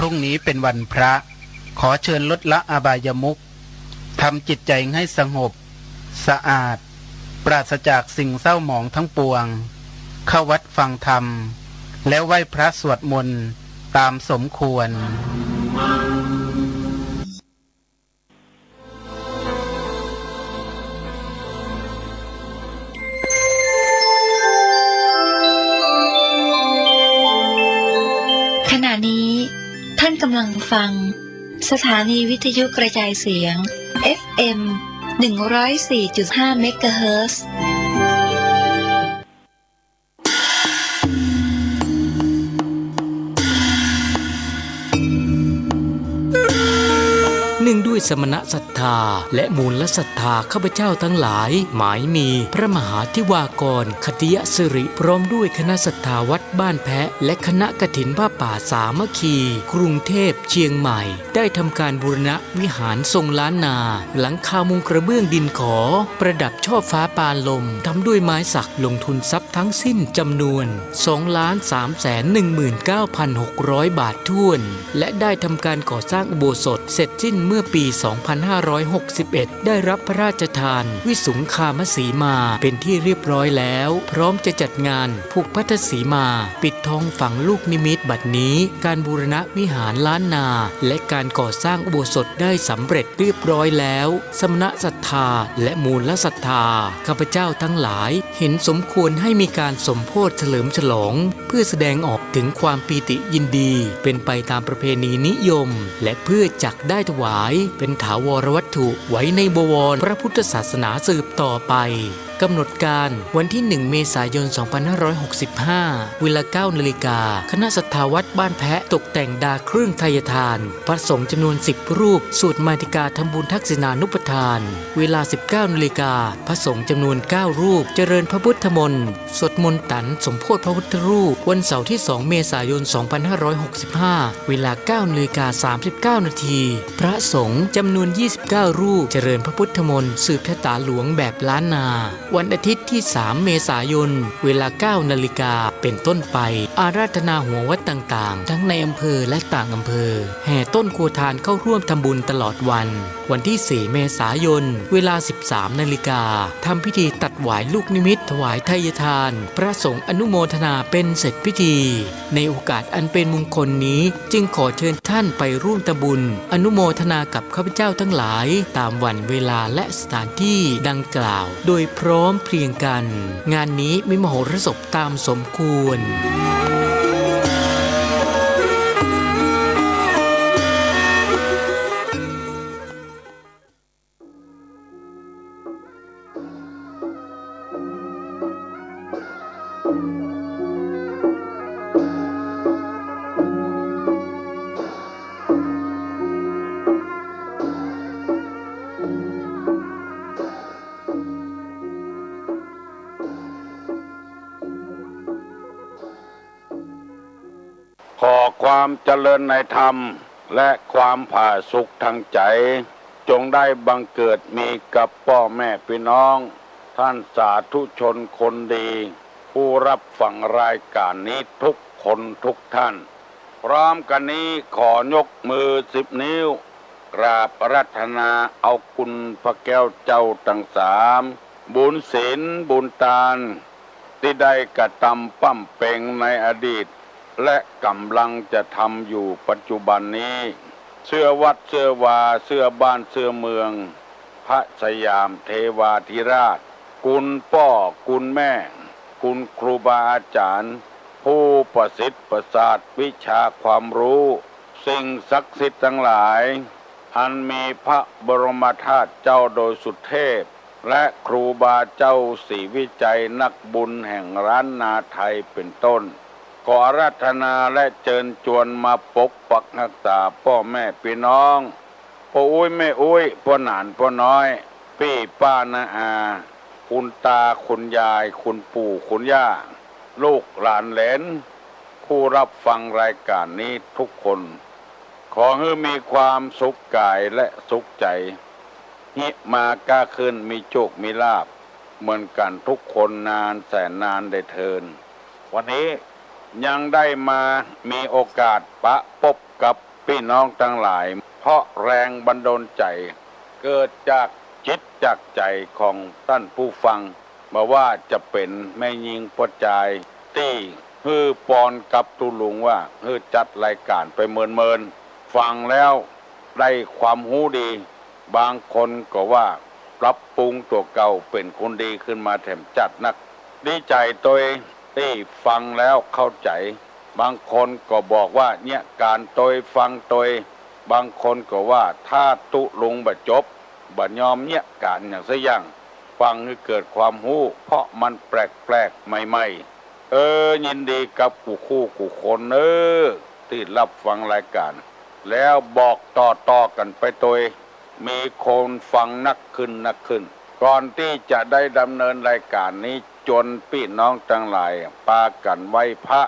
พรุ่งนี้เป็นวันพระขอเชิญลดละอบายมุขทำจิตใจให้สงบสะอาดปราศจากสิ่งเศร้าหมองทั้งปวงเข้าวัดฟังธรรมแล้วไหว้พระสวดมนต์ตามสมควรขณะนี้ท่านกำลังฟังสถานีวิทยุกระจายเสียง FM 104.5 เมกะเฮิรตซ์ด้วยสมณศรัทธาและมูลศรัทธาข้าพเจ้าทั้งหลายหมายมีพระมหาธิวากรคติยสิริพร้อมด้วยคณะศรัทธาวัดบ้านแพะและคณะกฐินผ้าป่าสามัคคีกรุงเทพเชียงใหม่ได้ทำการบูรณะวิหารทรงล้านนาหลังคามุงกระเบื้องดินขอประดับช่อฟ้าปานลมทำด้วยไม้สักลงทุนทรัพย์ทั้งสิ้นจำนวน 2,319,600 บาทถ้วนและได้ทำการก่อสร้างอุโบสถเสร็จสิ้นเมื่อปี 2561 ได้รับพระราชทานวิสุงคามสีมาเป็นที่เรียบร้อยแล้วพร้อมจะจัดงานผูกพัทสีมาปิดทองฝังลูกนิมิตบัดนี้การบูรณะวิหารล้านนาและการก่อสร้างอุโบสถได้สำเร็จเรียบร้อยแล้วสมณศรัทธาและมูลศรัทธาข้าพเจ้าทั้งหลายเห็นสมควรให้มีการสมโภชเฉลิมฉลองเพื่อแสดงออกถึงความปีติยินดีเป็นไปตามประเพณีนิยมและเพื่อจักได้ถวายเป็นถาวรวัตถุไว้ในบวรพระพุทธศาสนาสืบต่อไปกำหนดการวันที่ 1 เมษายน 2565 เวลา 9 นาฬิกาคณะศรัทธาวัดบ้านแพะตกแต่งดาเครื่องไทยทานพระสงฆ์จำนวน 10 รูปสวดมาติกาทำบุญทักษิณานุปทานเวลา 19 นาฬิกาพระสงฆ์จำนวน 9 รูปเจริญพระพุทธมนต์สวดมนต์ตันสมโภชพระพุทธรูปวันเสาร์ที่ 2 เมษายน 2565 เวลา 9 นาฬิกา 39 นาทีพระสงฆ์จำนวน 29 รูปเจริญพระพุทธมนต์สืบชะตาหลวงแบบล้านนาวันอาทิตย์ที่ 3 เมษายน เวลา 9 นาฬิกาเป็นต้นไปอาราธนาหัววัดต่างๆทั้งในอำเภอและต่างอำเภอแห่ต้นโคทานเข้าร่วมทำบุญตลอดวันที่ 4 เมษายน เวลา 13 นาฬิกาทำพิธีตัดหวายลูกนิมิตถวายไทยทานพระสงฆ์อนุโมทนาเป็นเสร็จพิธีในโอกาสอันเป็นมงคลนี้จึงขอเชิญท่านไปร่วมทำบุญอนุโมทนากับข้าพเจ้าทั้งหลายตามวันเวลาและสถานที่ดังกล่าวโดยพร้อมเพรียงกันงานนี้มีมโหรสพตามสมควรขอความเจริญในธรรมและความผาสุกทางใจจงได้บังเกิดมีกับพ่อแม่พี่น้องท่านสาธุชนคนดีผู้รับฟังรายการนี้ทุกคนทุกท่านพร้อมกันนี้ขอยกมือ10 นิ้วกราบอาราธนาเอาคุณพระแก้วเจ้าทั้ง3บุญศีลบุญทานที่ได้กระทำปั้มเป่งในอดีตและกำลังจะทำอยู่ปัจจุบันนี้เสื้อวัดเสื้อวาเสื้อบ้านเสื้อเมืองพระสยามเทวาธิราชคุณพ่อคุณแม่คุณครูบาอาจารย์ผู้ประสิทธิ์ประสาทวิชาความรู้สิ่งศักดิ์สิทธิ์ทั้งหลายอันมีพระบรมธาตุเจ้าโดยสุเทพและครูบาเจ้าศรีวิจัยนักบุญแห่งล้านนาไทยเป็นต้นขออาราธนาและเชิญชวนมาปกปักรักษาพ่อแม่พี่น้องพ่ออุ้ยแม่อุ้ยพ่อหนานพ่อน้อยพี่ป้าน้าอาคุณตาคุณยายคุณปู่คุณย่าลูกหลานเหลนผู้รับฟังรายการนี้ทุกคนขอให้มีความสุขกายและสุขใจหิมาก้าขึ้นมีโชคมีลาภเหมือนกันทุกคนนานแสนนานได้เทินวันนี้ยังได้มามีโอกาสปะพบกับ พี่น้องทั้งหลายเพราะแรงบันดาลใจเกิดจากจิตจากใจของท่านผู้ฟังมาว่าจะเป็นแม่ยิงปจายที่ฮือปอนกับตุลุงว่าฮือจัดรายการไปเมินฟังแล้วได้ความหูดี บางคนก็ว่าปรับปรุงตัวเก่าเป็นคนดีขึ้นมาแถมจัดนักดีใจตัวเองที่ฟังแล้วเข้าใจบางคนก็บอกว่าเนี่ยการตัวฟังตัวบางคนก็ว่าถ้าตุลุงบะจบบะยอมเนี่ยการอย่างสักอย่างฟังให้เกิดความหู้เพราะมันแปลกใหม่ๆยินดีกับกูคู่กูคนที่รับฟังรายการแล้วบอกต่อกันไปตัวมีคนฟังนักขึ้นก่อนที่จะได้ดำเนินรายการนี้จนพี่น้องทั้งหลายปากันไหว้พระ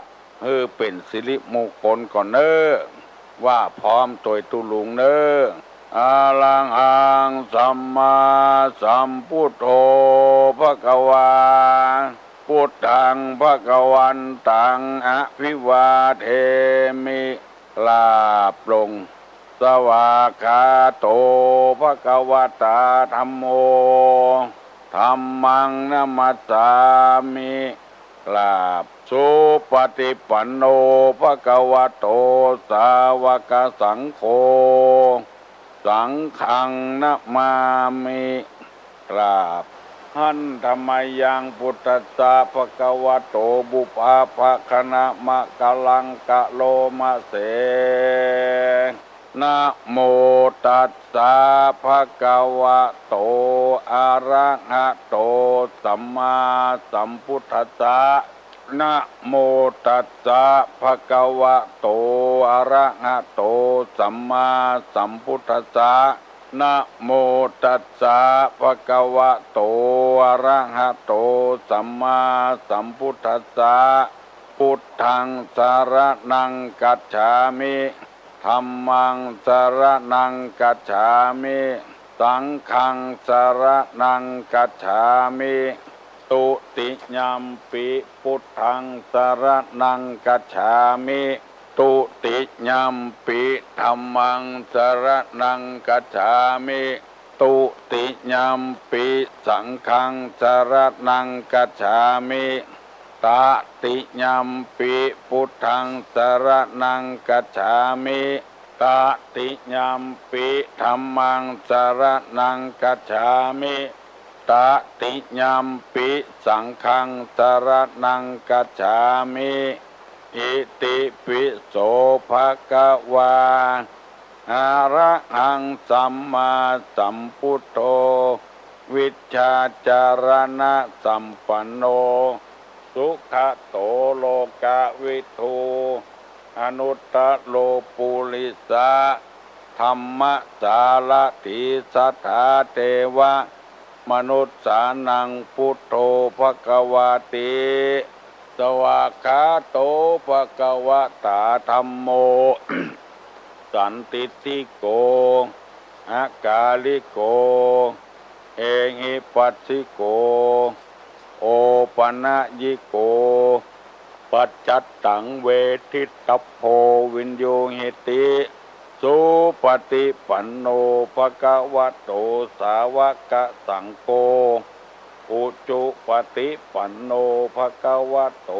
เป็นสิริมงคลก่อนว่าพร้อมตัวตุลุงอาลังอังสัมมาสัมพุทโธภควาพุทธังภควันตังอภิวาเทมิลาปลงสวากขาโตภควตาธัมโมธัมมังนัมมัสสามิลาบสุปฏิปันโนภควโตสาวกสังโฆสังฆังนะมามิกราบหันธรรมยังพุทธัสสะภควโตบุปาภคณะมะกะลังกะโลมะเสนะโมตัสสะภะคะวะโตอะระหะโตสัมมาสัมพุทธัสสะนะโมตัสสะภะคะวะโตอะระหะโตสัมมาสัมพุทธัสสะนะโมตัสสะภะคะวะโตอะระหะโตสัมมาสัมพุทธัสสะพุทธังสรณังกัจฉามิธัมมังสรณังกัจฉามิสังฆังสรณังกัจฉามิตุติยัมปิพุทธังสรณังกัจฉามิตุติยัมปิธัมมังสรณังกัจฉามิตุติยัมปิสังฆังสรณังกัจฉามิตติยัมปิพุทธังสรณังกัจฉามิตติยัมปิธัมมังสรณังกัจฉามิตติยัมปิสังฆังสรณังกัจฉามิอิติปิโสภะคะวาอะระหังสัมมาสัมพุทโธวิชชาจารณะสัมปันโนสุขโตโลกวิทูอนุตตโลปุริสะธรรมสารถิสัทธาเทวะมนุษย์สานังพุทโธภควาติสวากขาโตภควตาธัมโม สันติติโกอากาลิโกเอหิปัสสิโกโอปนะยิโกปัจจัตตังเวทิตตโพวินโยหิติสุปฏิปันโนภควโตสาวกสังโฆอุจุปฏิปันโนภควโต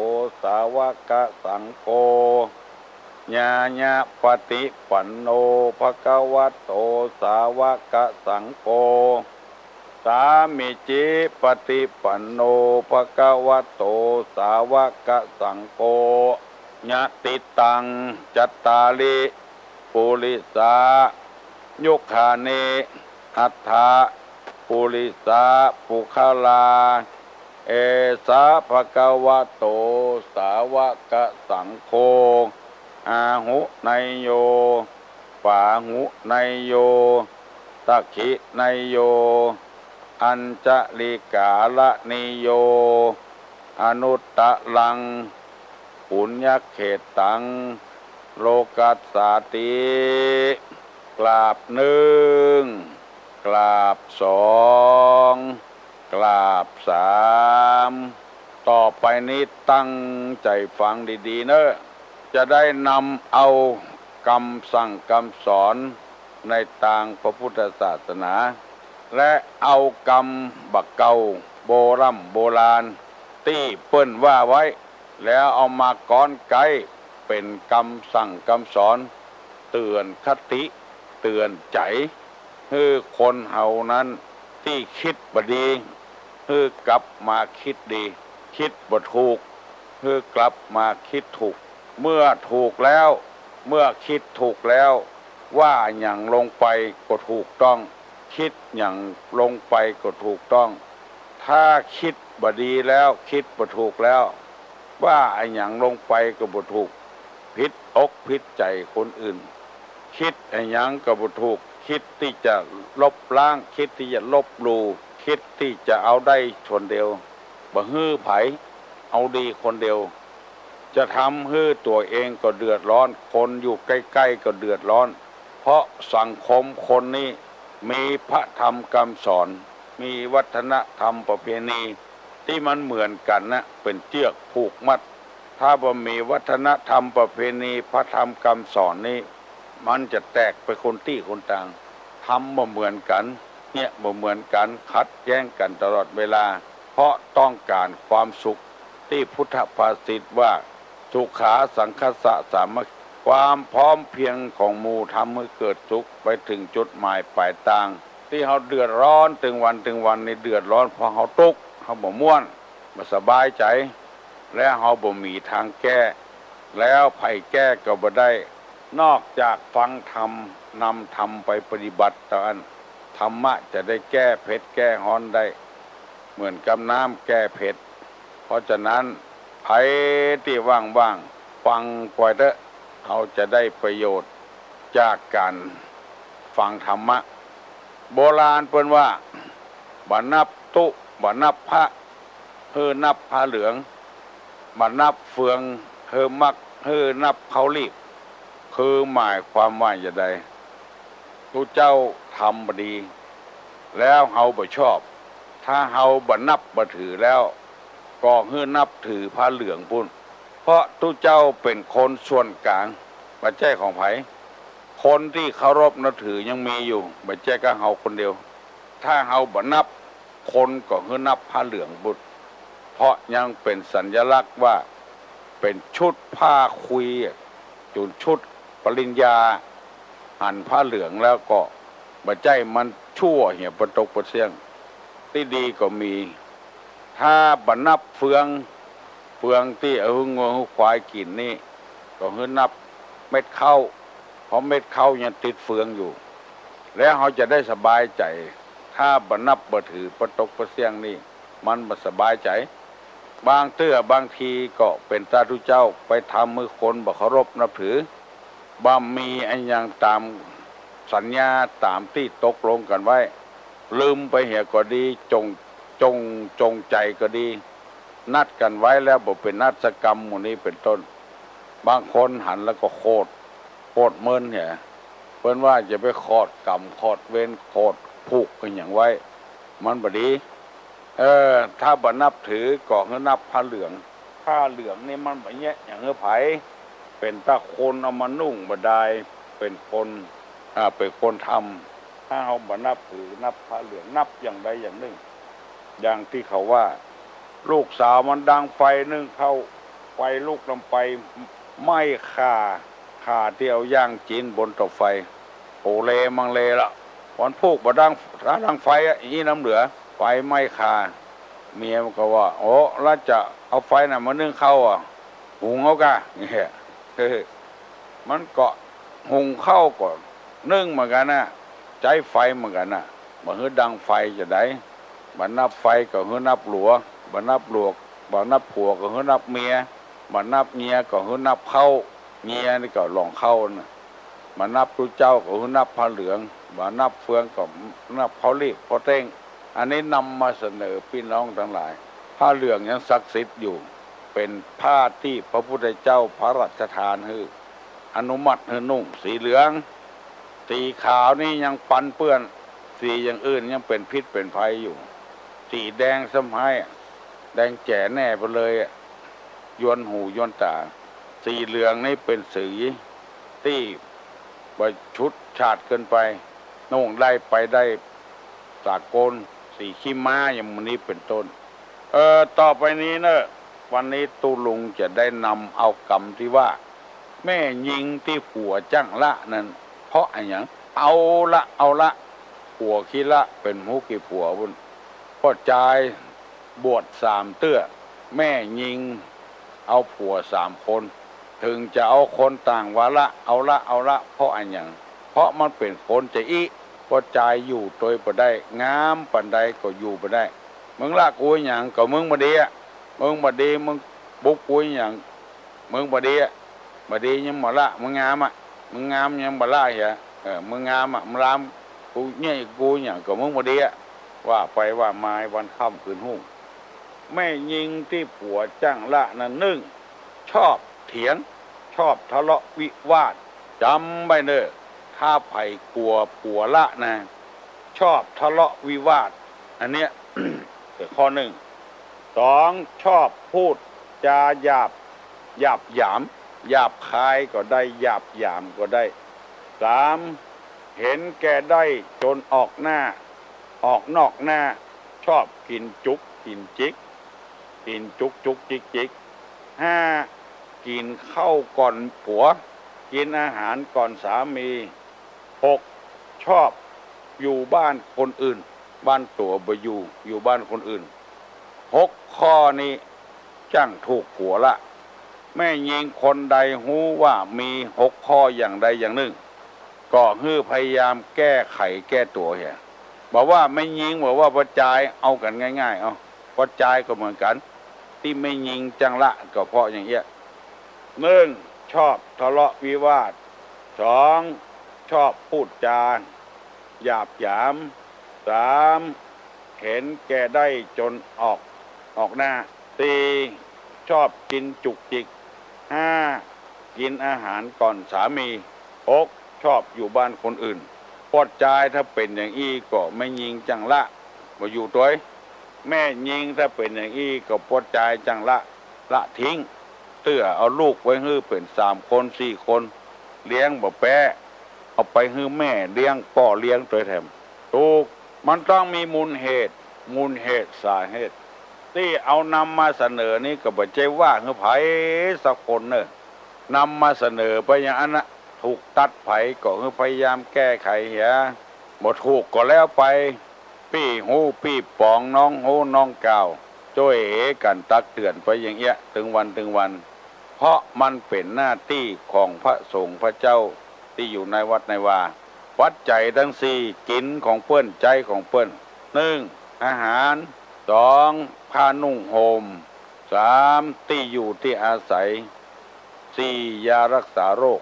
สาวกสังโฆญาญาปฏิปันโนภควโตสาวกสังโฆสามิจิปฏิปันโนภควโตสาวกสังโฆญาติตังจัตตาลิปุริสายุคาเนอัฏฐาปุริสาปุคลาเอสาภควโตสาวกสังโฆอาหุไนโยปาหุไนโยตักขิไนโยอัญจลิกาละนิโยอนุตตะลังปุญญเขตังโลกัสสาติกราบหนึ่งกราบสองกราบสามต่อไปนี้ตั้งใจฟังดีๆเนอะจะได้นำเอา กรรมสั่งกรรมสอนในทางพระพุทธศาสนา และเอากรรมบักเก่าโบราณที่เปิ้นว่าไว้แล้วเอามาก้อนไกเป็นคำสั่งคำสอนเตือนคติเตือนใจให้คนเฮานั้นที่คิดบ่ดีให้กลับมาคิดดีคิดบ่ถูกให้กลับมาคิดถูกเมื่อถูกแล้วเมื่อคิดถูกแล้วว่าอย่างลงไปก็ถูกต้องคิดอย่างลงไปก็ถูกต้องถ้าคิดบ่ดีแล้วคิดบ่ถูกแล้วว่าอย่างลงไปก็บ่ถูกผิดอกผิดใจคนอื่นคิดอย่างก็บ่ถูกคิดที่จะลบล้างคิดที่จะลบหลู่คิดที่จะเอาได้คนเดียวบ่ฮื้อไผเอาดีคนเดียวจะทำให้ตัวเองก็เดือดร้อนคนอยู่ใกล้ๆก็เดือดร้อนเพราะสังคมคนนี้มีพระธรรมคำสอนมีวัฒนธรรมประเพณีที่มันเหมือนกันนะเป็นเชือกผูกมัดถ้าบ่มีวัฒนธรรมประเพณีพระธรรมคำสอนนี้มันจะแตกไปคนที่คนต่างทำบ่เหมือนกันเนี่ยบ่เหมือนกันขัดแย้งกันตลอดเวลาเพราะต้องการความสุขที่พุทธภาษิตว่าสุขาสังคสะสามัคคีความพร้อมเพรียงของหมู่ทำให้เกิดสุขไปถึงจุดหมายปลายทางที่เขาเดือดร้อนถึงวันนี่เดือดร้อนเพราะเขาทุกข์เขาบ่ม่วนบ่สบายใจและเขาบ่มีทางแก้แล้วไผแก้ก็บ่ได้นอกจากฟังธรรมนำธรรมไปปฏิบัติเท่านั้นธรรมะจะได้แก้เผ็ดแก้ฮ้อนได้เหมือนกับน้ำแก้เผ็ดเพราะฉะนั้นไผที่ว่างๆฟังปล่อยเถอะเขาจะได้ประโยชน์จากการฟังธรรมะโบราณเพิ่นว่าบ่นับตุบ่นับพระนับพระเหลืองบ่นับเฟืองมักนับเขารีบคือหมายความว่าอย่างใดทุกเจ้าทำบ่ดีแล้วเฮาบ่ชอบถ้าเฮาบ่นับบ่ถือแล้วก็นับถือพระเหลืองพุ่นเพราะทุกเจ้าเป็นคนส่วนกลางบ่ใช่ของไผคนที่เคารพนับถือยังมีอยู่บ่ใช่กับเฮาคนเดียวถ้าเฮาบ่นับคนก็นับพระเหลืองพุ่นเพราะยังเป็นสัญลักษณ์ว่าเป็นชุดผ้าคุยจุดชุดปริญญาหันผ้าเหลืองแล้วก็บ่ใช่มันชั่วเหี่ยประตกประเสียงที่ดีก็มีถ้าบ่นับเฟืองที่เอางัวควายกินนี่ก็นับเม็ดข้าวเพราะเม็ดข้าวยังติดเฟืองอยู่แล้วเขาจะได้สบายใจถ้าบ่นับบ่ถือประตกประเสียงนี่มันบ่สบายใจบางทีก็เป็นสาธุเจ้าไปทำมือคนบ่เคารพนับถือบ่มีอันอย่างตามสัญญาตามที่ตกลงกันไว้ลืมไปเหี่ยก็ดีจงใจก็ดีนัดกันไว้แล้วบ่เป็นนัดกรรมหมู่นี้เป็นต้นบางคนหันแล้วก็โคตรเมินเนี่ยเพิ่นว่าจะไปขอดกรรมขอดเวรขอดผูกกันอย่างไว้มันบ่ดีถ้าบ่นับถือก็นับผ้าเหลืองนี่มันบ่แยะอย่างไผเป็นตาคนเอามานุ่งบ่ได้เป็นคนทำถ้าเฮาบ่นับถือนับผ้าเหลืองนับอย่างใดอย่างหนึ่งอย่างที่เขาว่าลูกสาวมันดังไฟนึ่งเข้าไฟลุกลงไปไหม้ข่าที่เอาย่างจีนบนเตาไฟโอเลมังเลละวันพูกบ่ดังไฟอีน้ำเหลือไฟไหม้ข่าเมียมันก็ว่าโอ้แล้วจะเอาไฟน่ะมานึ่งข้าวหุงเอากะเนี่ยมันก็หุงข้าวก่อนนึ่งเหมือนกันนะใจไฟเหมือนกันนะบ่ฮือดังไฟจะได้บ่นับไฟก็ฮือนับหลัวบ่นับผัวก็ฮือนับเมียบ่นับเมียก็ฮือนับเข้าเมียนี่ก็หลองเข้าน่ะบ่นับทุเจ้าก็ฮือนับผ้าเหลืองบ่นับเฟืองก็นับเขารีบเขาเต้งอันนี้นำมาเสนอพี่น้องทั้งหลายผ้าเหลืองยังศักดิ์สิทธิ์อยู่เป็นผ้าที่พระพุทธเจ้าพระราชทานให้อนุมัติให้นุ่งสีเหลืองสีขาวนี่ยังปันเปื้อนสีอย่างอื่นยังเป็นพิษเป็นภัยอยู่สีแดงสมัยแดงแจ๋แน่ไปเลยยวนหูยวนตาสีเหลืองนี่เป็นสีที่ ไปชุดชาติเกินไปโน่งได้ไปได้สากลสีขี้ม้าอย่างนี้เป็นต้นต่อไปนี้เนอะวันนี้ตูลุงจะได้นำเอากรรมที่ว่าแม่ยิงที่ผัวจ้างละนั้นเพราะอะไรอย่างเอาละผัวขี้ละเป็นหูกี่ผัวบุญพ่อจายบวช3 เตื้อแม่ยิงเอาผัว3 คนถึงจะเอาคนต่างวาระเอาละเพราะอะไรอย่างเพราะมันเป็นคนจะอีพ่อจายอยู่โดยบ่ได้งามปันใดก็อยู่บ่ได้มึงละกูอย่างก็มึงบ่ดีมึงบุกกูอย่างมึงบ่ดียังบ่ละมึงงามมึงงามยังบ่ละเหรอมึงงามมึงรามกูเนี่ยกูอย่างก็มึงบ่ดีว่าไปว่ามาวันค่ำคืนหุ่งแม่ยิงที่ผัวจ้างละนั้น1ชอบเถียงชอบทะเลาะวิวาทจำไว้เด้อถ้าไผกลัวผัวละนะชอบทะเลาะวิวาทอันเนี้ย ข้อ2ชอบพูดจาหยาบหยามหยาบคายก็ได้หยาบหยามก็ได้3เห็นแก่ได้จนออกนอกหน้าชอบกินจุกกินจิกกินจุกจิก5กินข้าวก่อนผัวกินอาหารก่อนสามี6ชอบอยู่บ้านคนอื่นบ้านตัวบ่อยู่บ้านคนอื่น6ข้อนี้จ้างถูกผัวละแม่ยิงคนใดหูว่ามี6ข้ออย่างใดอย่างหนึ่งก็ฮื้อพยายามแก้ไขแก้ตัวเหี้ยบอกว่าไม่ยิงบอกว่าประจายเอากันง่ายๆประจายก็เหมือนกันที่ไม่ยิงจังละก็เพราะอย่างเงี้ย1ชอบทะเลาะวิวาท2ชอบพูดจาหยาบหยาม3เห็นแก่ได้จนออกหน้า4ชอบกินจุกจิก5กินอาหารก่อนสามี6ชอบอยู่บ้านคนอื่นปอดใจถ้าเป็นอย่างอี้ก็ไม่ยิงจังละมาอยู่ตัวแม่ยิงถ้าเป็นอย่างอี้ก็ปอดใจจังละทิ้งเตื้อเอาลูกไว้ฮื้อเป็น3 คน4 คนเลี้ยงบ่แปะเอาไปฮื้อแม่เลี้ยงป่อเลี้ยงตัวแถมถูกมันต้องมีมูลเหตุสาเหตุที่เอานำมาเสนอนี่ก็บ่ใจว่าฮื้อไผสักคนเนอะนำมาเสนอไปอย่างนั้นนะถูกตัดไผก็ฮื้อพยายามแก้ไขเหียบ่ถูกก็แล้วไปปี้หูปี้ปองน้องหูน้องกาวจ้อยเหกันตักเตือนไปอย่างเงี้ยถึงวันเพราะมันเป็นหน้าที่ของพระสงฆ์พระเจ้าที่อยู่ในวัดในวาวัดใจทั้ง4กินของเปิ้นใจของเปิ้น1อาหาร2ผ้านุ่งห่ม3ที่อยู่ที่อาศัย4ยารักษาโรค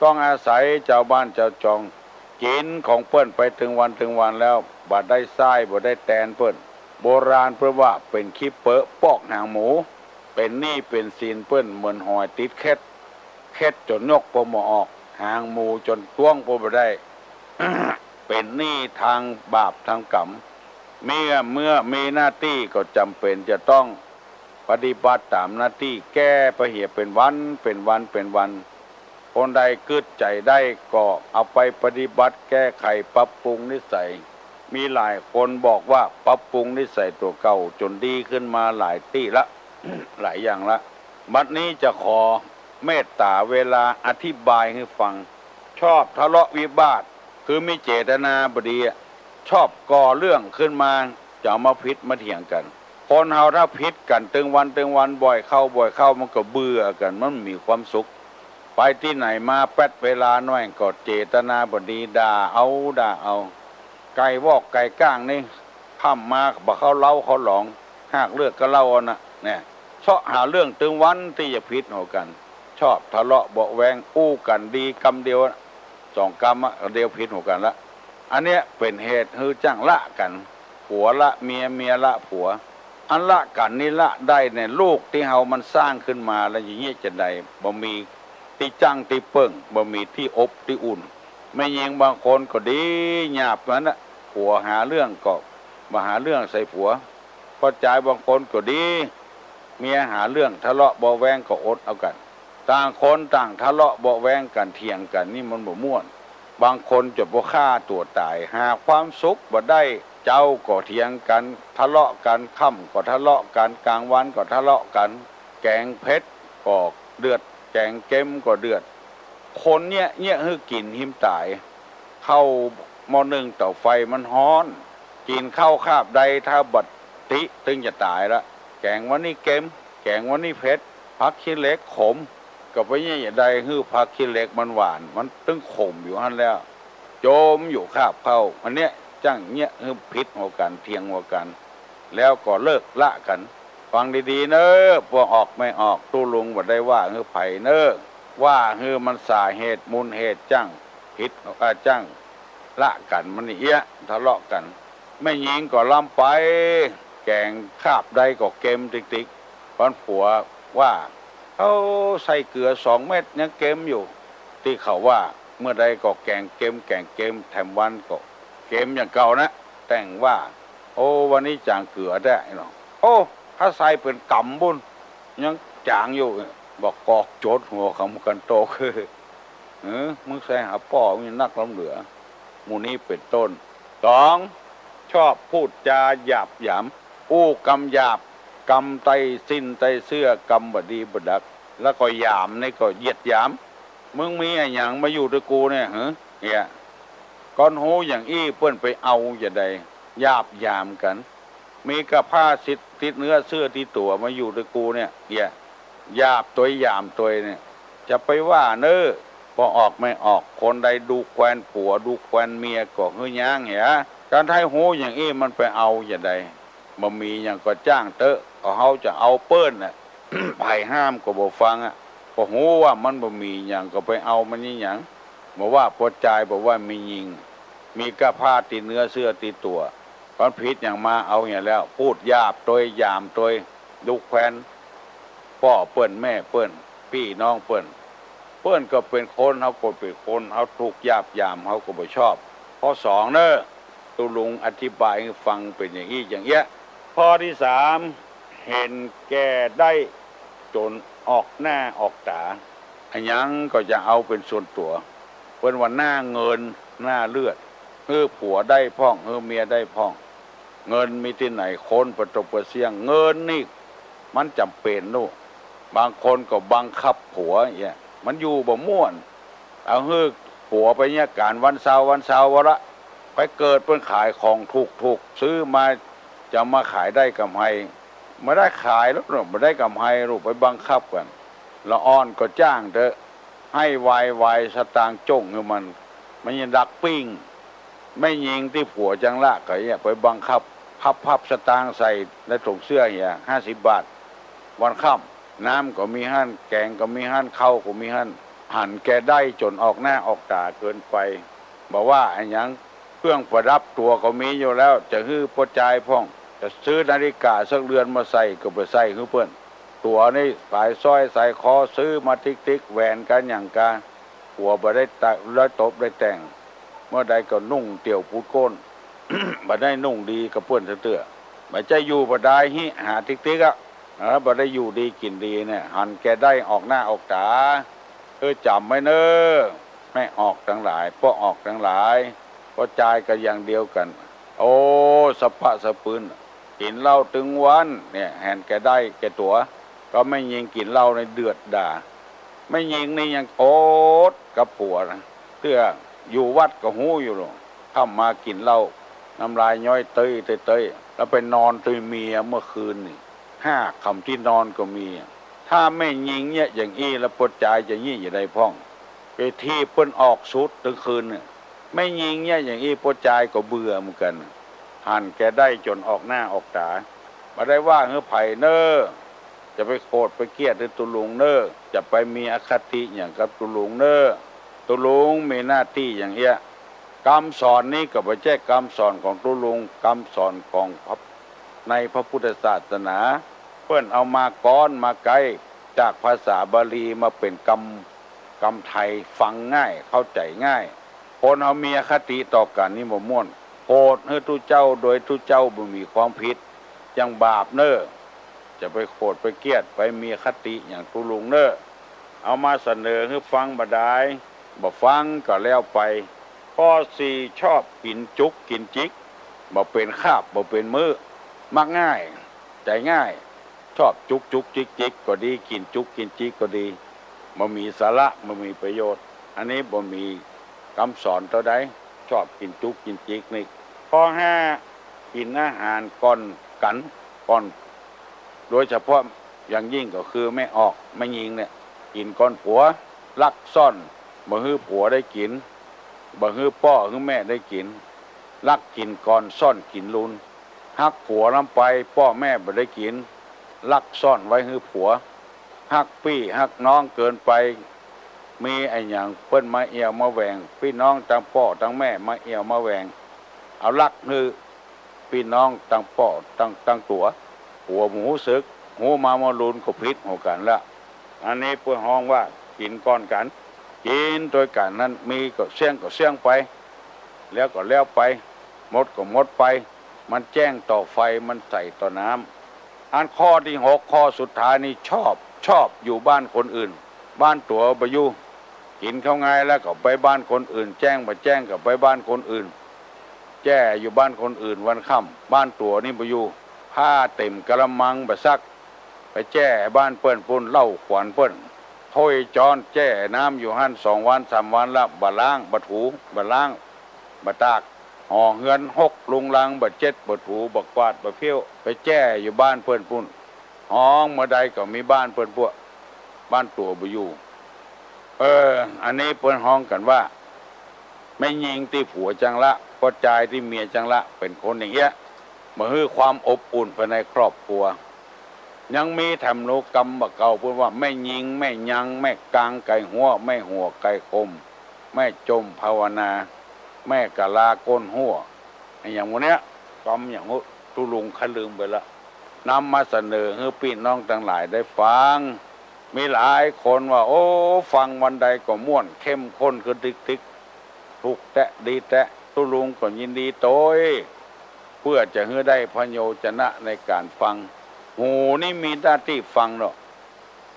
ต้องอาศัยเจ้าบ้านเจ้าจองกินของเปิ้นไปถึงวันแล้วบ่ได้ทรายบ่ได้แตนเปิ้นโบราณเพิ่นว่าเป็นขี้เปอะปอกหางหมูเป็นหนี้เป็นศีลเปิ้นเหมือนหอยติดเข็ดจนยกบ่ออกหางหมูจนต้วงบ่ได้ เป็นหนี้ทางบาปทางกรรมเมื่อมีหน้าที่ก็จำเป็นจะต้องปฏิบัติตามหน้าที่แก้ไปเหียเป็นวันคนใดกึดใจได้ก็เอาไปปฏิบัติแก้ไขปรับปรุงนิสัยมีหลายคนบอกว่าปรับปรุงนิสัยตัวเก่าจนดีขึ้นมาหลายที่ละ หลายอย่างละบัดนี้จะขอเมตตาเวลาอธิบายให้ฟังชอบทะเลาะวิวาทคือมีเจตนาบดีชอบก่อเรื่องขึ้นมาจะมาพิษมาเถียงกันคนเฮาถ้าพิษกันตึงวันบ่อยเข้ามันก็เบื่อกันมันมีความสุขไปที่ไหนมาแป๊ดเวลาน้อยก็เจตนาบดีด่าเอาไก่วอกไก่ก้างนี่ข้ามมาบ่เขาเล่าเขาหลองหากเลือกก็เล่าน่ะเนี่ยชอบหาเรื่องตึงวันที่จะพิษหัวกันชอบทะเลาะเบาแวงอู้กันดีกำเดียว2 กำเดียวพิษหัวกันละอันเนี้ยเป็นเหตุฮือจ้างละกันผัวละเมียละผัวอันละกันนี่ละได้เนี่ยลูกที่เฮามันสร้างขึ้นมาแล้วอย่างเงี้ยจะได้บ่มีที่จังที่เปิ้งบ่มีที่อบที่อุ่นไม่ยิงบางคนก็ดีหยาบนั้นน่ะผัวหาเรื่องก็มาหาเรื่องใส่ผัวพอใจบางคนก็ดีเมียหาเรื่องทะเลาะเบาแวงก็อดเอากันต่างคนต่างทะเลาะเบาแวงกันเถียงกันนี่มันบ่ม่วน บางคนจะบ่ฆ่าตัวตายหาความสุขบ่ได้เจ้าก็เถียงกันทะเลาะกันค่ำก็ทะเลาะกันกลางวันก็ทะเลาะกันแกงเผ็ดก็เดือดแกงเค็มก็เดือดคนเนี่ยฮือกินหิมตายเข้าหม้อนึ่งเตาไฟมันฮ้อนกินข้าวคาบใดถ้าบัดติถึงจะตายละแกงวันนี้เค็มแกงวันนี้เผ็ดผักขี้เหล็กขมก็ไปเนี่ยใดฮือผักขี้เหล็กมันหวานมันตึงขมอยู่หั่นแล้วโจมอยู่คาบเข้าอันเนี้ยจังเนี่ยฮือผิดหัวกันเถียงหัวกันแล้วก็เลิกละกันฟังดีๆเนอะพวกออกไม่ออกตู้ลุงบ่ได้ว่าฮือไผเนอะว่าฮือมันสาเหตุมูลเหตุจังผิดจังละกันมันนี่เอี้ยทะเลาะกันไม่ยิงก็ล้ำไปแกงคาบใดก็เค็มติ๊กๆตอนผัวว่าเขาใส่เกลือ2 เม็ดยังเค็มอยู่ที่เขาว่าเมื่อใดก็แกงเค็มแถมวันก็เค็มอย่างเก่านะแต่งว่าโอ้วันนี้จางเกลือได้เนาะโอ้ถ้าใส่เป็นกำบุญยังจางอยู่บอกกอกโจดหัวคำกันโตคือมึงใส่หาป่อมึงนักล้ำเหลือมูนี้เป็นต้น2ชอบพูดจาหยาบหยามกำหยาบกำไตสิ้นไตเสื้อกำบดีบดักแล้วก็หยามนี่ก็เหยียดหยามมึงมีอะไรอย่างมาอยู่ด้วยกูเนี่ยเนี่ยก้อนหูอย่างอี้เพื่อนไปเอาอย่าใดหยาบหยามกันมีกระผ้าสิทธิ์ติดเนื้อเสื้อที่ตัวมาอยู่ด้วยกูเนี่ยหยาบตัวหยามตัวเนี่ยจะไปว่าเน้อพอออกไม่ออกคนใดดูแควนผัวดูแควนเมียก็เฮือย่างเหี้ยการไทยหูอย่างอี้มันไปเอาอย่าใดบ่มีอย่างก็จ้างเตอะก็เขาจะเอาเปิ้นน่ะ ไผ่ห้ามก็บ่ฟังอ่ะก็หูว่ามันบ่มีอย่างก็ไปเอามันนี่อย่างบอกว่าปวดใจบอกว่ามียิงมีกระผ้าติดเนื้อเสื้อติดตัวตอนผิดอย่างมาเอาอย่างแล้วพูดหยาบตัวหยามตัวดูแควนพ่อเปิ้นแม่เปิ้นพี่น้องเปิ้นก็เป็นคนเขาก็เป็นคนเขาถูกหยาบยามเขาก็บ่ชอบข้อ2เนอะตุลุงอธิบายให้ฟังเป็นอย่างนี้อย่างเงี้ยข้อที่3เห็นแก่ได้จนออกหน้าออกตาอันยังก็จะเอาเป็นส่วนตัวเพิ่นว่าหน้าเงินหน้าเลือดผัวได้พ่องเมียได้พ่องเงินมีที่ไหนคนประตบประเสียงเงินนี่มันจำเป็นนู่บางคนก็บังคับผัวเนี่ยมันอยู่บ่ม่วนเอาผัวไปเนี่ยการวันเสาร์วะละไปเกิดเพิ่นขายของถูกซื้อมาจะมาขายได้กำไรไม่ได้ขายแล้วไม่ได้กำไรลูกไปบังคับกันละอ่อนก็จ้างเถอะให้วายสตางค์จ้งให้มันยังดักปิ้งไม่ยิงที่ผัวจังละก็เนี่ยไปบังคับพับสตางค์ใส่ในถุงเสื้อเนี่ย50 บาทวันค่ำน้ำก็มีหั่นแกงก็มีหั่นข้าวก็มีหั่นแกได้จนออกหน้าออกตาเกินไปบอกว่าอันยังเครื่องประดับตัวก็มีอยู่แล้วจะปวดใจพ่องจะซื้อนาฬิกาสักเรือนมาใส่ก็ไปใส่เพื่อนตัวนี่สายสร้อยสายคอซื้อมาติ๊กแหวนกันอย่างกาหัวบ่ได้ตักแล้วตบได้แต่งเมื่อใดก็นุ่งเตี่ยวปูดก้น บ่ได้นุ่งดีกับเพื่อนเตื้อบ่ใจอยู่บ่ได้หาติ๊กอ่ะบ่ได้อยู่ดีกินดีเนี่ยหันแกได้ออกหน้าออกตาจำไว้เนอะไม่ออกทั้งหลายพวกออกทั้งหลายก็จ่ายกันอย่างเดียวกันโอ้สะพะสะปืนกินเหล้าถึงวันเนี่ยแหนแกได้แกตัวก็ไม่ยิงกินเหล้าในเดือดด่าไม่ยิงนี่ยังโอ๊ตกับผัวนะเตื้ออยู่วัดก็หูอยู่หรอกเข้ามากินเหล้าน้ำลายย้อยเตยแล้วไปนอนตุยเมียเมื่อคืนนี่5 ค่ำที่นอนก็มีถ้าไม่ยิงเนี่ยอย่างอี้แล้วปวดใจจะยี่อย่าได้พ่องไปที่เพิ่นออกสุดถึงคืนเนี่ยไม่ยิงเนี่ยอย่างอี้ปวดใจก็เบื่อเหมือนกันหันแกได้จนออกหน้าออกตามาได้ว่าไผ่เนอจะไปโกรธไปเกลียดตุลุงเนอจะไปมีอคติอย่างกับตุลุงเนอตุลุงมีหน้าที่อย่างเงี้ยคำสอนนี้ก็ไม่ใช่คำสอนของตุลุงคำสอนของในพระพุทธศาสนาเพื่อนเอามาก้อนมาไกลจากภาษาบาลีมาเป็นคำไทยฟังง่ายเข้าใจง่ายคนเอามีอคติต่อกันนี่บ่ม่วนโกรธให้ทุเจ้าโดยทุเจ้าบ่มีความผิดยังบาปเนอจะไปโกรธไปเกลียดไปมีคติอย่างตุลุงเนอเอามาเสนอให้ฟังบ่ได้บ่ฟังก็แล้วไป ข้อสี่ชอบกินจุกกินจิกบ่เป็นคาบบ่เป็นมือมักง่ายใจง่ายชอบจุกจุกจิกจิกก็ดีกินจุกกินจิกก็ดีบ่มีสาระบ่มีประโยชน์อันนี้บ่มีคำสอนเท่าใดชอบกินจุกกินจิกนี่ข้อห้ากินอาหารก่อนกันก่อนโดยเฉพาะอย่างยิ่งก็คือไม่ออกไม่ยิงเนี่ยกินก่อนผัวลักซ่อนบ่ฮื้อผัวได้กินบ่ฮื้อพ่อฮื้อแม่ได้กินลักกินก่อนซ่อนกินลุนฮักผัวน้ำไปพ่อแม่บ่ได้กินลักซ่อนไว้ฮื้อผัวฮักพี่ฮักน้องเกินไปมีไอ้หยังเปิ้นมาเอี่ยวมาแหวงพี่น้องทั้งพ่อทั้งแม่มาเอี่ยวมาแหวงเอาลักฮื้อพี่น้องทั้งพ่อทั้งตัวผัวหมูสึกหูมาลุนก็พิษหัวกันละอันนี้เพื่อห้องว่ากินก่อนกันกินโดยกันนั้นมีก็เสี่ยงไปแล้วก็แล้วไปหมดก็หมดไปมันแจ้งต่อไฟมันใส่ต่อน้ำอันข้อที่หกข้อสุดท้ายนี่ชอบอยู่บ้านคนอื่นบ้านตัวบอยู่กินเข้าไงแล้วก็ไปบ้านคนอื่นแจ้งกับไปบ้านคนอื่นแจ้อยู่บ้านคนอื่นวันค่ำบ้านตัวนี่บอยู่ผ้าเต็มกระมังบะซักไปแจ้บ้านเปิ้นปุ่นเล่าขวานเปิ้นถ้วยจอนแจ้น้ำอยู่หั่น2 วัน 3 วันละบะล้างบะถูบะล้างบะตากห่อเฮือน6ลุงลังบะเจ็ดบะถูบะกวาดบะเพี้ยวไปแจ้อยู่บ้านเปิ้นปุ่นห้องเมื่อใดก็มีบ้านเปิ้นพวกบ้านตัวบ่อยู่อันนี้เปิ้นห้องกันว่าไม่ยิงที่ผัวจังละก็จ่ายที่เมียจังละเป็นคนอย่างเงี้ยมาฮื้อความอบอุ่นภายในครอบครัวยังมีทำโนกรรมบะเก่าพูดว่าไม่ยิงไม่ยังไม่กลางไก่หัวไม่หัวไก่คมไม่จมภาวนาแม่กะลาก้นหัวอย่างวันเนี้ยกรรมอย่างนี้ทุลุงขลืมไปละนำมาเสนอให้พี่น้องทั้งหลายได้ฟังมีหลายคนว่าโอ้ฟังวันใดก็ม่วนเข้มข้นคือติ๊กถูกแตะดีแตะทุลุงก็ยินดีโต้ยเพื่อจะให้ได้พโยชนะในการฟังหูนี่มีหน้าที่ฟังเนาะ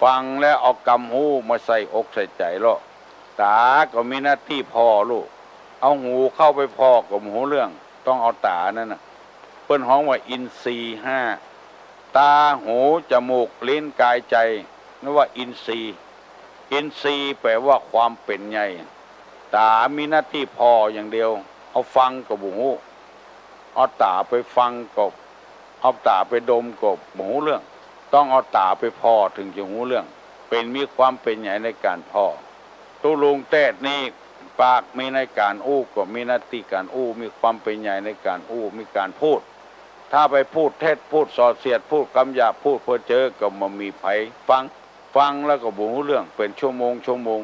ฟังแล้วเอากำหูมาใส่อกใส่ใจเนาะตาก็มีหน้าที่พอลูกเอาหูเข้าไปพอกับหูเรื่องต้องเอาตานั่นน่ะเปิ้นฮ้องว่าอินทรีย์5ตาหูจมูกลิ้นกายใจนั่นว่าอินทรีย์แปลว่าความเป็นใหญ่ตามีหน้าที่พออย่างเดียวเอาฟังกับหูเอาตาไปฟังกับเอาตาไปดมกบหูเรื่องต้องเอาตาไปพอถึงจะหูเรื่องเป็นมีความเป็นใหญ่ในการพอตุลุงเตดนี่ปากมีในการอู้ก็มีหน้าที่การอู้มีความเป็นใหญ่ในการอู้มีการพูดถ้าไปพูดเท็จพูดส่อเสียดพูดคำหยาบพูดเพ้อเจ้อก็มามีไผฟังแล้วก็บ่หูเรื่องเป็นชั่วโมง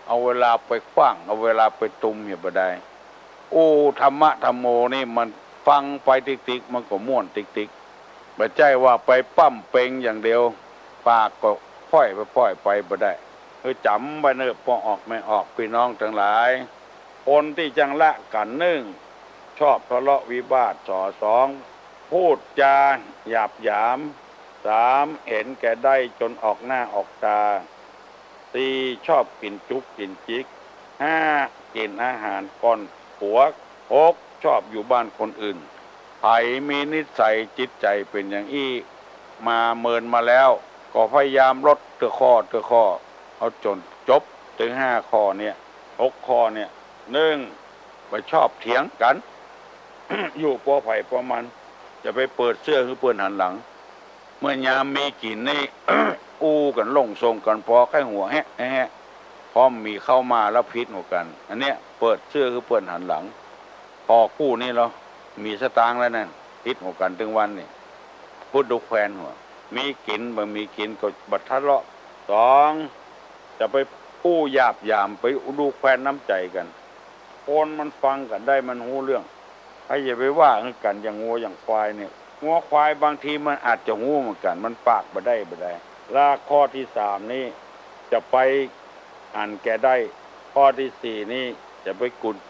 เอาเวลาไปกว้างเอาเวลาไปตุ่มอย่าบ่ได้อู้ธรรมะธรรมโมนี่มันฟังไปติ๊กมันก็ม่วนติ๊กบ่ใช่ว่าไปปั้มเป่งอย่างเดียวปากก็พ้อยไปบ่ได้จำไว้เนอะพอออกไม่ออกพี่น้องทั้งหลายคนที่จังละกัน1ชอบทะเลาะวิวาท2พูดจาหยาบหยาม3เห็นแก่ได้จนออกหน้าออกตา4ชอบกินจุกกินจิก5กินอาหารก่อนผัว6ชอบอยู่บ้านคนอื่นไผมีนิสัยจิตใจเป็นอย่างอี้มาเมินมาแล้วก็พยายามลดเตื้อข้อเอาจนจบถึง5ข้อเนี่ย6ข้อเนี่ย1ไปชอบเถียงกัน อยู่ปอไผ่ปอมันจะไปเปิดเสื้อคือเปิดหันหลังเมื่อยามมีกลิ่นนี่ อู้กันลงทรงกันพอแค่หัวแฮะพร้อมมีเข้ามาแล้วพิษหัวกันอันเนี้ยเปิดเสื้อคือเปิดหันหลังพอคู่นี่เรามีสตางค์แล้วนั่นพิษหัวกันถึงวันนี่พูดดุแควนหัวมีกลิ่นบ่มีกลิ่นก็บัดทะเลาะ2จะไปผู้หยาบยามไปดูแควนน้ำใจกันคนมันฟังกันได้มันหูเรื่องให้อย่าไปว่ากันอย่างงัวอย่างควายเนี่ยงัวควายบางทีมันอาจจะหูเหมือนกันมันปากบ่ได้ลาข้อที่3นี่จะไปอ่านแกได้ข้อที่4นี่จะไป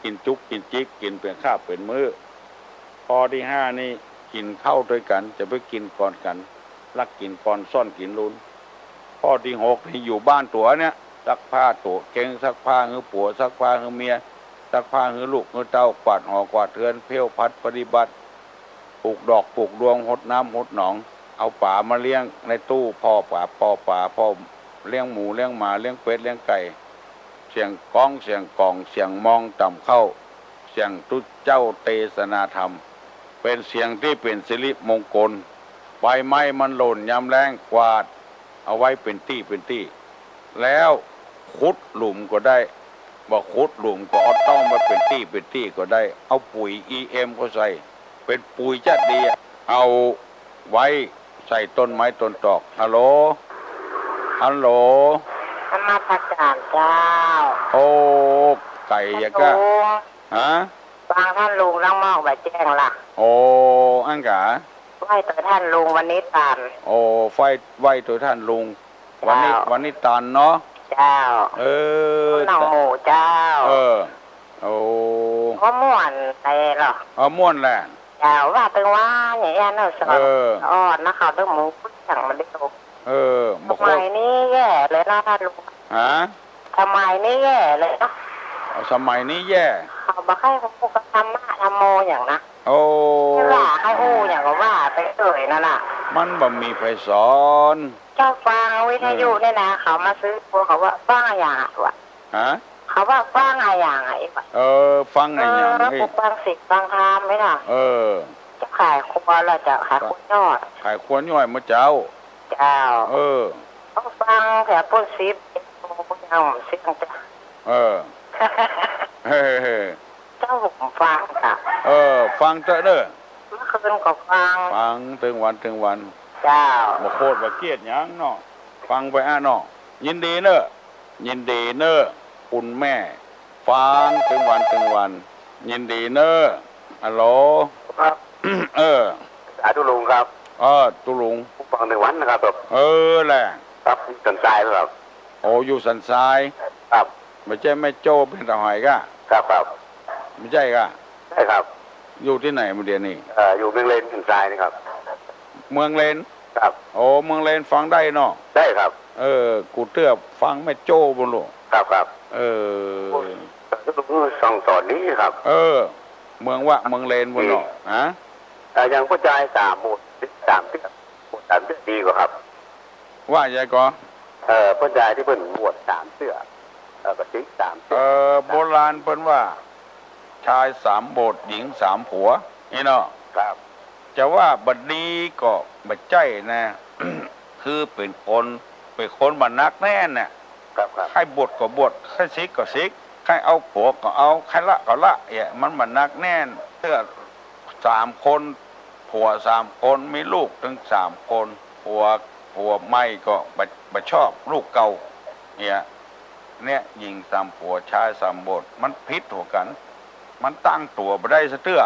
กินจุกกินจิกกินเป็นข้าวเป็นมื้อข้อที่5นี่กินข้าวด้วยกันจะไปกินก่อนกันลักกินก่อนซ่อนกินลุ้นข้อที่6นี่อยู่บ้านตัวเนี่ยซักผ้าตัวเก่งซักผ้าคือผัวซักผ้าคือเมียซั ซักผ้าฮื้อลูกฮื้อเต้ากวาดหอกวาดเทือนเพี้ยวพัดปฏิบัติปลูกดอกปลูกดวงหดน้ำหดหนองเอาป่ามาเลี้ยงในตู้พ่อป่าพ่อเลี้ยงหมูเลี้ยงหมาเลี้ยงเป็ดเลี้ยงไก่เสียงก้องเสียงกองเสียงมองต่ำเข้าเสียงตุเจ้าเตสนาธรรมเป็นเสียงที่เป็นสิริมงคลใบไม้มันหล่นยามแรงกวาดเอาไว้เป็นตี้แล้วขุดหลุมก็ได้บอกขุดหลุมก็เอาต้องมาเป็นตี้ก็ได้เอาปุ๋ย EM ก็ใส่เป็นปุ๋ยจัดดีเอาไว้ใส่ต้นไม้ต้นตอกฮัลโหลนมัสการเจ้าโอ้ไก่ยะก็ฮะฟังท่านลุงร่างมอกแบบแจ้งล่ะโอ้อังกะไหวตัวท่านลุงวันนี้ตานโอ้ไหวตัวท่านลุงวันนี้ตานเนาะเจ้าหนังหมูเจ้าโอ้ม่วนอะไรหรอม่วนแหละเจ้าว่าตึงว่าอย่างนี้น่าสอนอ่อนนะเขาต้องหมูพุทธังมันได้ถูกทำไมนี่แย่เลยนะท่านลุงฮะทำไมนี่แย่เลยเนาะสมัยนี้แย่เขาบอกให้พวกทำโมอย่างนะโอ้ว่าให้อย่างก็ว่าไปเลยนั่นน่ะมันบ่มีไฟสอนเจ้าฟังวิทยุเนี่ยนะเขามาซื้อพวกเขาว่าฟังอย่างวะฮะเขาว่าฟังอย่างไงวะฟังอย่างพวกฟังสิฟังธรรมไหมล่ะจะขายครัวเราจะขายครัวยอดขายครัวยอดมาเจ้าต้องฟังแถวปุ่นซิปปุ่นเอาเสียงจ้ะเจ้าผมฟังค่ะฟังเจอเด้อเมื่อคืนก็ฟังถึงวันเจ้าบ่โคตรบ่เกียดหยังเนาะฟังไปเนาะยินดีเนอะคุณแม่ฟังถึงวันยินดีเนอะฮัลโหลครับตุลุงครับตุลุงฟังถึงวันนะครับแหละครับสันทรายครับโอ้อยู่สันทรายครับไม่ใช่แม่โจ้เป็นทหารก็ครับไม่ใช่ก็ใช่ครับอยู่ที่ไหนเมื่อเดือนนี้อยู่เมืองเลนสันทรายนี่ครับเมืองเลนครับโอ้เมืองเลนฟังได้เนาะได้ครับกูเตื้อฟังแม่โจ้บนโลกครับส่องสอนนี้ครับเมืองเลนบนโลกฮะยังผู้ชาย3 หมด 3 เดือนดีกว่าครับว่าใหญ่ก็ผู้ชายที่เพิ่นบวช3 เดือนก็สิ3 เดือนโบราณเพิ่นว่าชาย3 โบสถ์หญิง3 ผัวนี่เนาะครับจะว่าบัดนี้ก็บัดใจนะ คือเป็นคนบัดนักแน่นน่ะครับใครบวชก็บวชใครซิกก็ซิกใครเอาผัวก็เอาใครละก็ละมันบัดนักแน่นเพื่อ3 คนผัว3 คนมีลูกถึง3 คนผัวไม่ก็บัดชอบลูกเก่าเนี่ยหญิง3 ผัวชาย3 โบสถ์มันผิดหัวกันมันตั้งตัวไปได้สะเตื้อ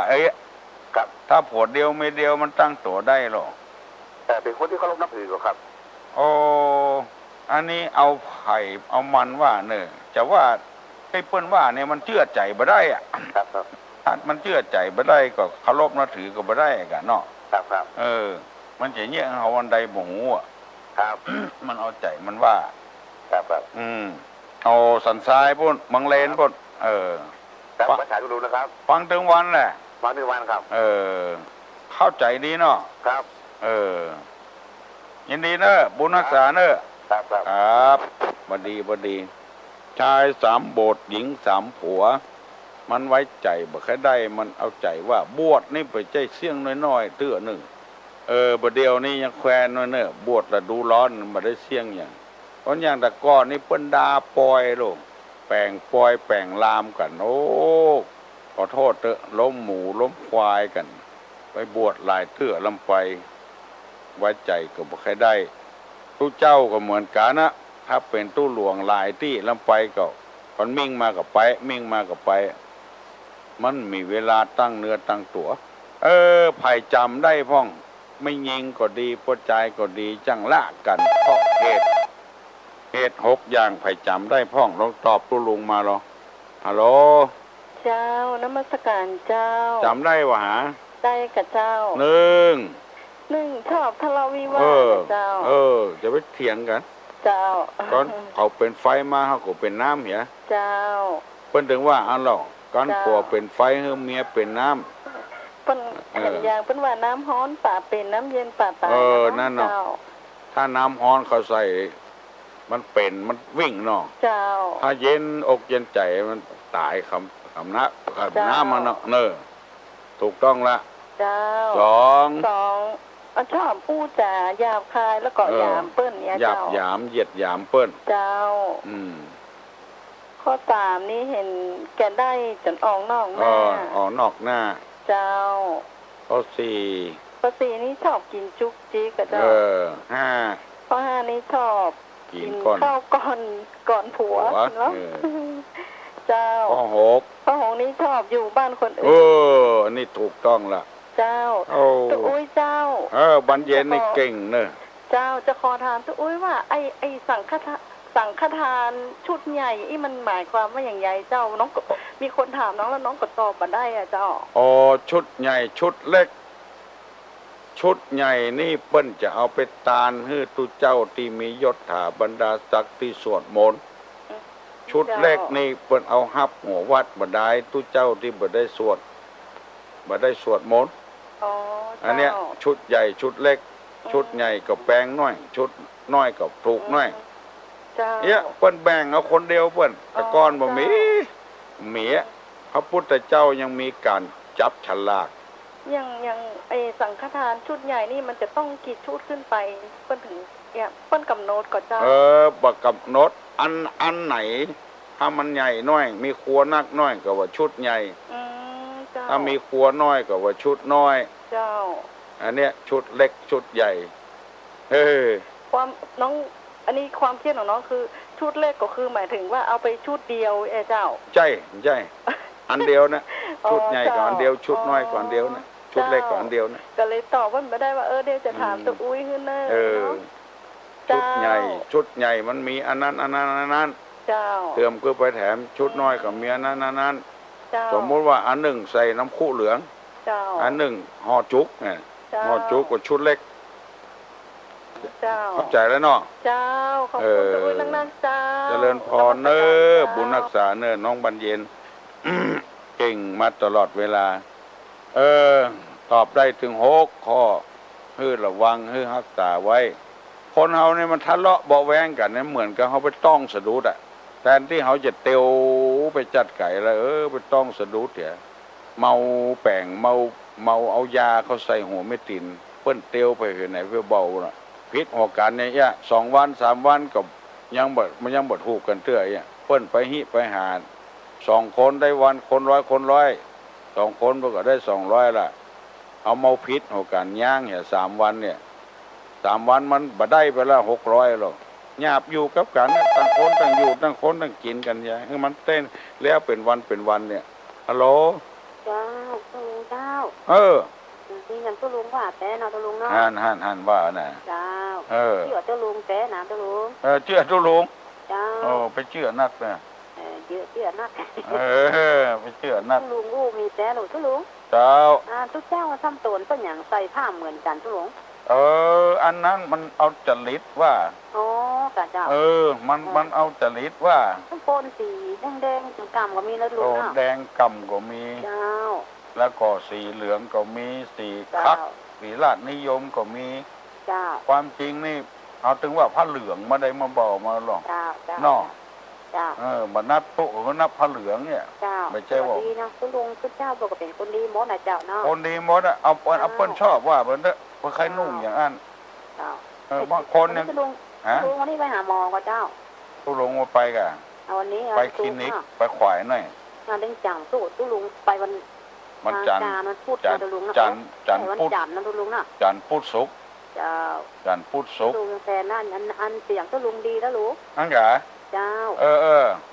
ครับถ้าผัวเดียวไม่เดียวมันตั้งตัวได้หรอแต่เป็นคนที่เคารพนับถือครับโอ้อันนี้เอาไผ่เอามันว่าเนี่ยจะว่าไอ้เปิ้นว่าเนี่ยมันเชื่อใจบ่ได้อ่ะครับถ้ามันเชื่อใจบ่ได้ก็เคารพนับถือก็บ่ได้กันเนาะครับมันจะเงี้ยเอาวันใดบ่หูอ่ะครับ มันเอาใจมันว่าครับเอาสันทรายพุ่นมังเลนพุ่นฟังภาษาดูนะครับฟังถึงวันแหละฟังถึงวันครับเข้าใจดีเนาะครับยินดีเนอะบุญรักษาเนอะครับบดีชาย3 โบสถ์หญิง3 ผัวมันไว้ใจบ่ใครได้มันเอาใจว่าบวชนี่ไปใจเสี่ยงน้อยๆเตื้อหนึ่งบ่เดียวนี่ยังแควนน้อยเนอะบวชแล้วดูร้อนบ่ได้เสี่ยงอย่างเพราะอย่างแต่ก่อนนี่เปิ้นดาปล่อยลงแปลงปล่อยแปลงลามกันโอ้ขอโทษเถอะล้มหมูล้มควายกันไปบวชหลายเตื้อลำไปไว้ใจก็บ่ใครได้ตู้เจ้าก็เหมือนกันนะถ้าเป็นตู้หลวงหลายที่ลำไปก็คนมิ่งมากับไปมันมีเวลาตั้งเนื้อตั้งตัวไผ่จำได้พ่องไม่ยิงก็ดีปวดใจก็ดีจังละกันเพราะเหตุ6 อย่างไผ่จำได้พ่องลองตอบตู้ลุงมาหรอฮัลโหลเจ้านมัสการเจ้าจำได้วะหาได้กับเจ้า1ชอบทะเลาะวิวาทเจ้าจะไปเถียงกันเจ้าตอนเขาเป็นไฟมาเขาก็เป็นน้ำเหี้ยเจ้าเพิ่นถึงว่าอันเรา กันผัวเป็นไฟให้เมียเป็นน้ำ เปิ้นเห็นอย่างเปิ้นว่าน้ำร้อนป่าเป็นน้ำเย็นป่าตายนั่นเนาะ เจ้า ถ้าน้ำร้อนเขาใส่มันเป็นมันวิ่งเนาะ เจ้า ถ้าเย็นอกเย็นใจมันตายคำน้ำมันเนาะเนอถูกต้องละ เจ้า สอง ชอบพูดจาหยาบคายแล้วก็หยามเปิ้นเนี่ย หยา เจ้า บหยามเหยียดหยามเปิ้น เจ้า ข้อ3นี้เห็นแกได้จนออกนอกหน้า ออกนอกหน้า เจ้า ข้อ ข้อ4นี้ชอบกินจุกจิกกับเจ้า 5 ข้อ5นี้ชอบ กิน ข้าวก่อนผัวเนาะเจ้าข้อ6นี้ชอบอยู่บ้านคนอื่นนี่ถูกต้องละเจ้าตุ๊อุ้ยเจ้าบันเย็นนี่เก่งเนอะเจ้าจะขอถามตุ๊อุ้ยว่าไอสังฆทานชุดใหญ่อีมันหมายความว่าอย่างไรเจ้าน้องมีคนถามน้องแล้วน้องก็ตอบมาได้อะเจ้าชุดใหญ่ชุดเล็กชุดใหญ่นี่เปิ้นจะเอาไปตานให้ตุเจ้าที่มียศถาบรรดาศักดิ์ที่สวดมนต์ชุดเล็กนี่เปิ้นเอาฮับหัววัดบ่ได้ตุเจ้าที่บ่ได้สวดมนต์อันเนี้ยชุดใหญ่ชุดเล็กชุดใหญ่ก็แปลงน้อยชุดน้อยก็ถูกน้อยเนี่ยเปิ้นแบ่งเอาคนเดียวเปิ้นแต่ก่อนบ่มีเมียพระพุทธเจ้ายังมีการจับฉลากยังไอสังฆทานชุดใหญ่นี่มันจะต้องกี่ชุดขึ้นไปเปิ้นถึงเนี่ยเปิ้นกำหนดก็เจ้าบ่กำหนดอันไหนถ้ามันใหญ่น้อยมีครัวนักน้อยก็ว่าชุดใหญ่ถ้ามีครัวน้อยก็ว่าชุดน้อยเจ้าอันเนี้ยชุดเล็กชุดใหญ่ความน้องอันนี้ความคิดของน้องคือชุดเล็กก็คือหมายถึงว่าเอาไปชุดเดียวเจ้าใช่อันเดียวนะชุดใหญ่ก่อนเดียวชุดน้อยก่อนเดียวนะชุดเล็กก่อนเดียวนะก็เลยตอบว่าไม่ได้ว่าเดี๋ยวจะถามตัวอุ้ยขึ้นเนอะชุดใหญ่มันมีอันนั้นเติมคือไปแถมชุดน้อยกับเมียนั้นสมมติว่าอันหนึ่งใส่น้ำคู่เหลืองอันหนึ่งห่อจุกเนี่ยห่อจุกกับชุดเล็กเข้าใจแล้วเนาะเจ้าขอบคุณตัวอุ้ยนักเจ้าเจริญพรเนอบุญรักษาเนอน้องบรรเย็นเก่งมาตลอดเวลาตอบได้ถึง6 ข้อให้ระวังให้รักษาไว้คนเฮาเนี่ยมันทะเลาะเบาะแว้งกันเนี่ยเหมือนกับเขาไปต้องสะดุดอ่ะแทนที่เขาจะเตียวไปจัดไก่แล้วไปต้องสะดุดเถอะเมาแป้งเมาเอายาเขาใส่หัวไม่ตินเปิ้นเตียวไปเห็นไหนเพื่อเบาน่ะพิษหัวกันเนี่ย2 วัน 3 วันก็มันยังบดหูกันเตื้อเนี่ยเปิ้นไปหา2 คนได้วันคนร้อย2 คนก็ได้200ละเอาเมาพิษหัวกันย่างเนี่ย3 วันเนี่ย3 วันมันบ่ได้ไปละ600หรอกหยาบอยู่กับกันต่างคนต่างอยู่ต่างคนต่างกินกันอย่างให้มันเต้นแล้วเป็นวันเนี่ยฮัลโหลเจ้าตุลุงเจ้านี่ยังตุลุงว่าแต่เนาะตุลุงเนาะหันว่าน่ะเจ้าเชื่อตุลุงแต่นะตุลุงเชื่อตุลุงเจ้าไปเชื่อนักนะเชื่อนักไปเชื่อนักตุลุงอู้มีแต่หนูตุลุงเจ้าทุกเจ้าทำตนเป็นอย่างใส่ผ้าเหมือนกันตุลุงอันนั้นมันเอาจริตว่ากะเจ้ามันเอาจริตว่าโปนสีแดงกำก็มีนะลุงแดงกำก็มีเจ้าแล้วก็สีเหลืองก็มีสีคักสีราชนิยมก็มีเจ้าความจริงนี่เอาถึงว่าผ้าเหลืองมาได้มาบอกมาหรอกเนาะมานับโต๊ะก็นับผ้าเหลืองเนี่ยไม่ใช่ว่าดีนะคุณลุงคุณเจ้าบอกว่าเป็นคนดีมดนะเจ้าเนาะคนดีมดเอาเปิ้ลชอบว่าเปิ้ลเด้อเปิ้ลใครนุ่งอย่างนั้นบางคนเนี่ยลุงวันนี้ไปหาหมอก็เจ้าตุลุงมาไปกันวันนี้ไปคลินิกไปขวายหน่อยงานเด้งจังตุลุงไปวันจันทร์มันพูดตุลุงนะจันพูดจันนะตุลุงนะจันพูดสุกเจ้าจันพูดสุกตุลุงแฟนนั่นอันเสียงตุลุงดีแล้วลูกอันเหรอเจ้า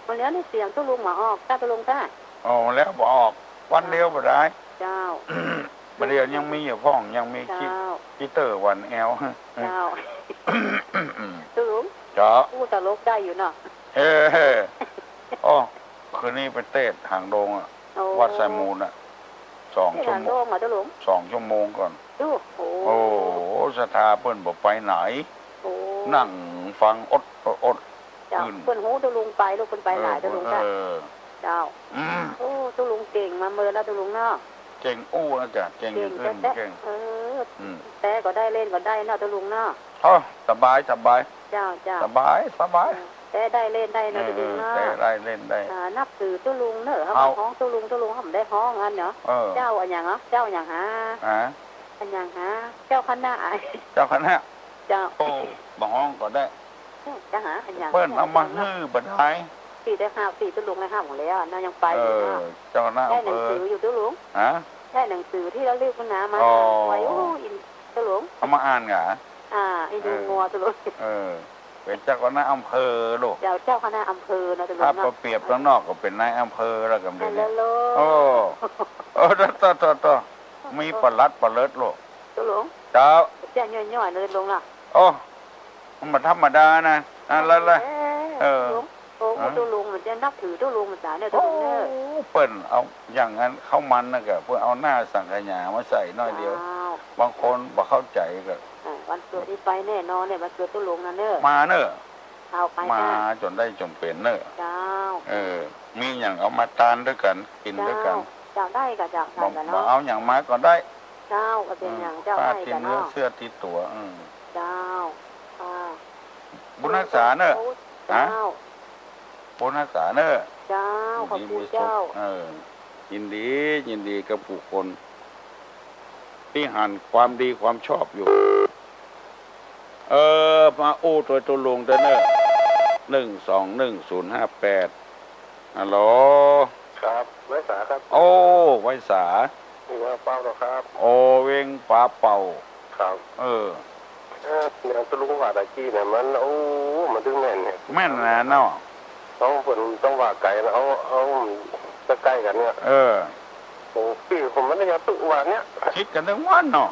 วันแล้วนี่เสียงตุลุงหมาออกถ้าตุลุงได้แล้วบอกออกวันเดียวบ่ได้เจ้าประเดี๋ยวยังมีอยู่พ้องยังมีคิเตอร์วันแอลเจ้าตุลุงจ้าพูดตลกได้อยู่เนาะคืนนี้ไปเต้นหางโดงวัดไซมูล2 ชั่วโมง2 ชั่วโมงก่อนโอ้สถาเปิ้นบอกไปไหนนั่งฟังอดเปิ้นหูตุลุงไปลูกเปิ้นไปหลายตุลุงได้เจ้าตุลุง เก่งมาเมินแล้วตุลุงเนาะเก่งอู้นะจ๊ะเก่งอื่นเก่งแต่ก็ได้เล่นก็ได้เนาะตุลุงเนาะอ๋อสบายเจ้าสบายแต่ได้เล่นได้เนาะตุลุงเนาะแต่ได้เล่นได้นับถือตุลุงเนอะเขาห้องตุลุงเขาไม่ได้ห้องอันเนาะเจ้าอันอย่างเนาะเจ้าอย่างหาอันอย่างหาเจ้าคณะเจ้าโอ้บห้องก็ได้จะหาอันอย่างเปิ้นเอามาฮื้อบัดไดปีได้ห้าปีตุลุงได้ห้าหมดแล้วน่ายังไปอยู่เนาะเจ้าหน้าได้หนังสืออยู่ตุลุงได้หนังสือที่เราเรียกคุณน้ามาไว้โอ้อินตุลุงเอามาอ่านเหรออินดูงัวตุลุงเป็นเจ้าคณะอำเภอลูกเจ้าคณะอำเภอนะตุลุงถ้าเปรียบข้างนอกก็เป็นนายอำเภอแล้วกันเลยโอ้ต่อมีปลัดปเลิศลูกตุลุงเจ้าย่อยๆเลยลุงล่ะโอ้มันธรรมดานะแล้วโอ้ตุลุงมันจะนับถือตุลุงมันจ๋าเนี่ยตุลุงเนี่ยเปิ้นเอาอย่างนั้นเข้ามันนะก็เพื่อเอาหน้าสังขยามาใส่น้อยเดียวบางคนบ่เข้าใจก็วันเกิดที่ไปแน่นอนเนี่ยวันเกิดตุลุงนั่นเนอะมาเนอะเอาไปมาจนได้จนเป็นเนอะเจ้ามีอย่างเอามาทานด้วยกันกินด้วยกันเจ้าได้กับเจ้ากันเนาะเอาอย่างมาก็ได้เจ้าก็เป็นอย่างเจ้าได้กันเนาะเสื้อติดตัวเจ้าบุญรักษาเนอะบุญรักษาเนอะเจ้าขอบคุณเจ้ายินดีกับผู้คนที่หันความดีความชอบอยู่มาโอ้ตัวลงเด้อเนอะ1211058ฮัลโหลครับไว้สาครับโอ้ไว้สาว่าเป้าหรอครับโอเวงป้าเป่าครับเนี่ยตุลุงว่าตะกี้เนี่ยมันมันถึงแม่นเนี่ยแม่นนะเนาะต้องว่าไก่นะเอาจะใกล้กันเนี่ยโอ้ปีผมมันเนี่ยตุว่าเนี่ยคิดกันทั้งวันเนาะ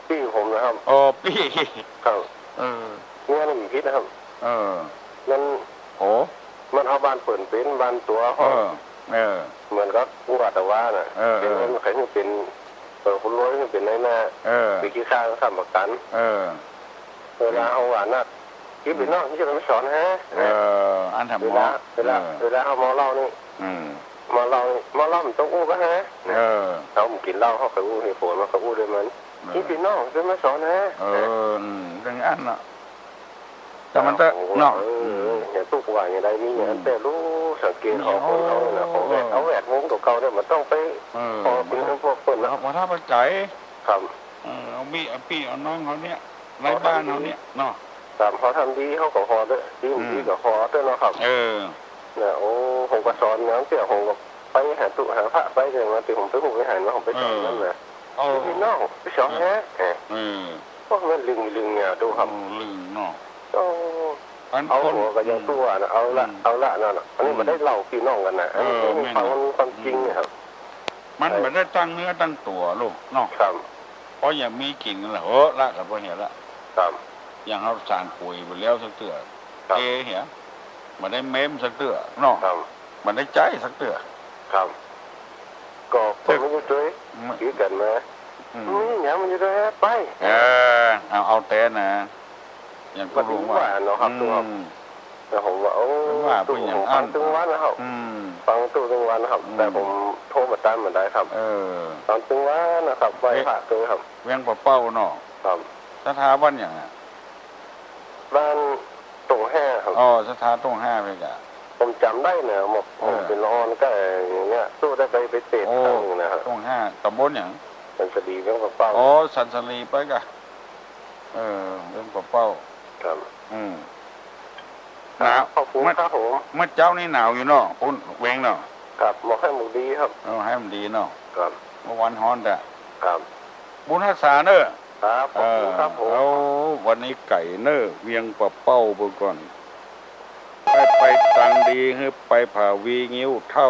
ปีผมนะครับปีครับเนี่ยนี่คิดนะครับมันมันเอาบ้านเปิดเป็นบ้านตัวห้องเหมือนกับว่าแต่ว่าน่ะเป็นใครที่เป็นคนรวยที่เป็นในหน้าปีกี้ข้าวทำประกันเวลาเอาหวานน่ะคิดเป็นนอกที่จะไม่สอนฮะอันทำเวลาเอามาเล่านี่มาเล่ามันต้องอู้ก็ฮะเขากินเหล้าเขาเคยอู้เหตุผลมาเขาอู้ด้วยมันคิดเป็นนอกจะไม่สอนฮะเรื่องอันน่ะแต่มันจะนอกอย่างตู้ว่าอย่างไรมีอย่างแต่รู้สังเกตของคนเขาเนี่ยเอาแหวนวงตัวเก่าเนี่ยมันต้องไปพอเป็นพวกคนนะพอถ้าไปไก่ครับเอาพี่เอาน้องเขาเนี่ยไรบ้านเขาเนี่ยเนาะครับเขาทำดีเขาก็พอด้วยดีก็พอด้วยเนาะครับเนี่ยผมก็สอนน้องเสี่ยผมก็ไปหาตุหาพระไปเลยมาถึงผมไปหูไปหามาผมไปสอนนั่นแหละพี่น้องไปสอนแค่พวกมันลึงเนี่ยดูครับลึงเนาะเอาหัวกับยังตัวนะเอาละนั่นอันนี้มันได้เล่าพี่น้องกันนะฟังความจริงเนี่ยครับมันไม่ได้ตั้งเนื้อตั้งตัวลูกเนาะครับเพราะอย่างมีกิ่งนั่นแหละละกับพวกเหี้ยละครับอย่างเขาสารปุ๋ยไปแล้วสักเตือเเหี้ยมันได้เม้มสักเตือเนาะมันได้ใจสักเตือครับก็คนมันจะด้วยคิดกันไหมอย่างมันจะด้วยไปเอาแต่นะอย่างก็รู้ว่าเนาะครับตัวแต่ผมว่าตัวผมฟังตึงวันนะครับฟังตัวตึงวันนะครับแต่ผมโทรมาตามมันได้ครับตอนตึงวันนะครับไว้ผ่าตึงครับเวียงเป้าเนาะครับสถาบันอย่างบ้านตรง5ครับสถาตรง5ไปกะผมจำได้เนี่ยผมเป็นร้อนก็อย่างเงี้ยตู้ได้ไปเตะครั้งนึงนะครับตรง5ตำบลอย่างสันสลีเวียงเป้าสันสลีไปกะเวียงเป้าครับหนาวเมื่อเจ้านี่หนาวอยู่เนาะคุณเวงเนาะครับหมอกให้มันดีครับให้มันดีเนาะครับเมื่อวันฮ้อนแต่ครับบุญรักษาเนอะครับครับผมวันนี้ไก่เนอะเวียงปะเป้าเบิ่งก่อนไปตังดีให้ไปผ่าวีงิ้วเท่า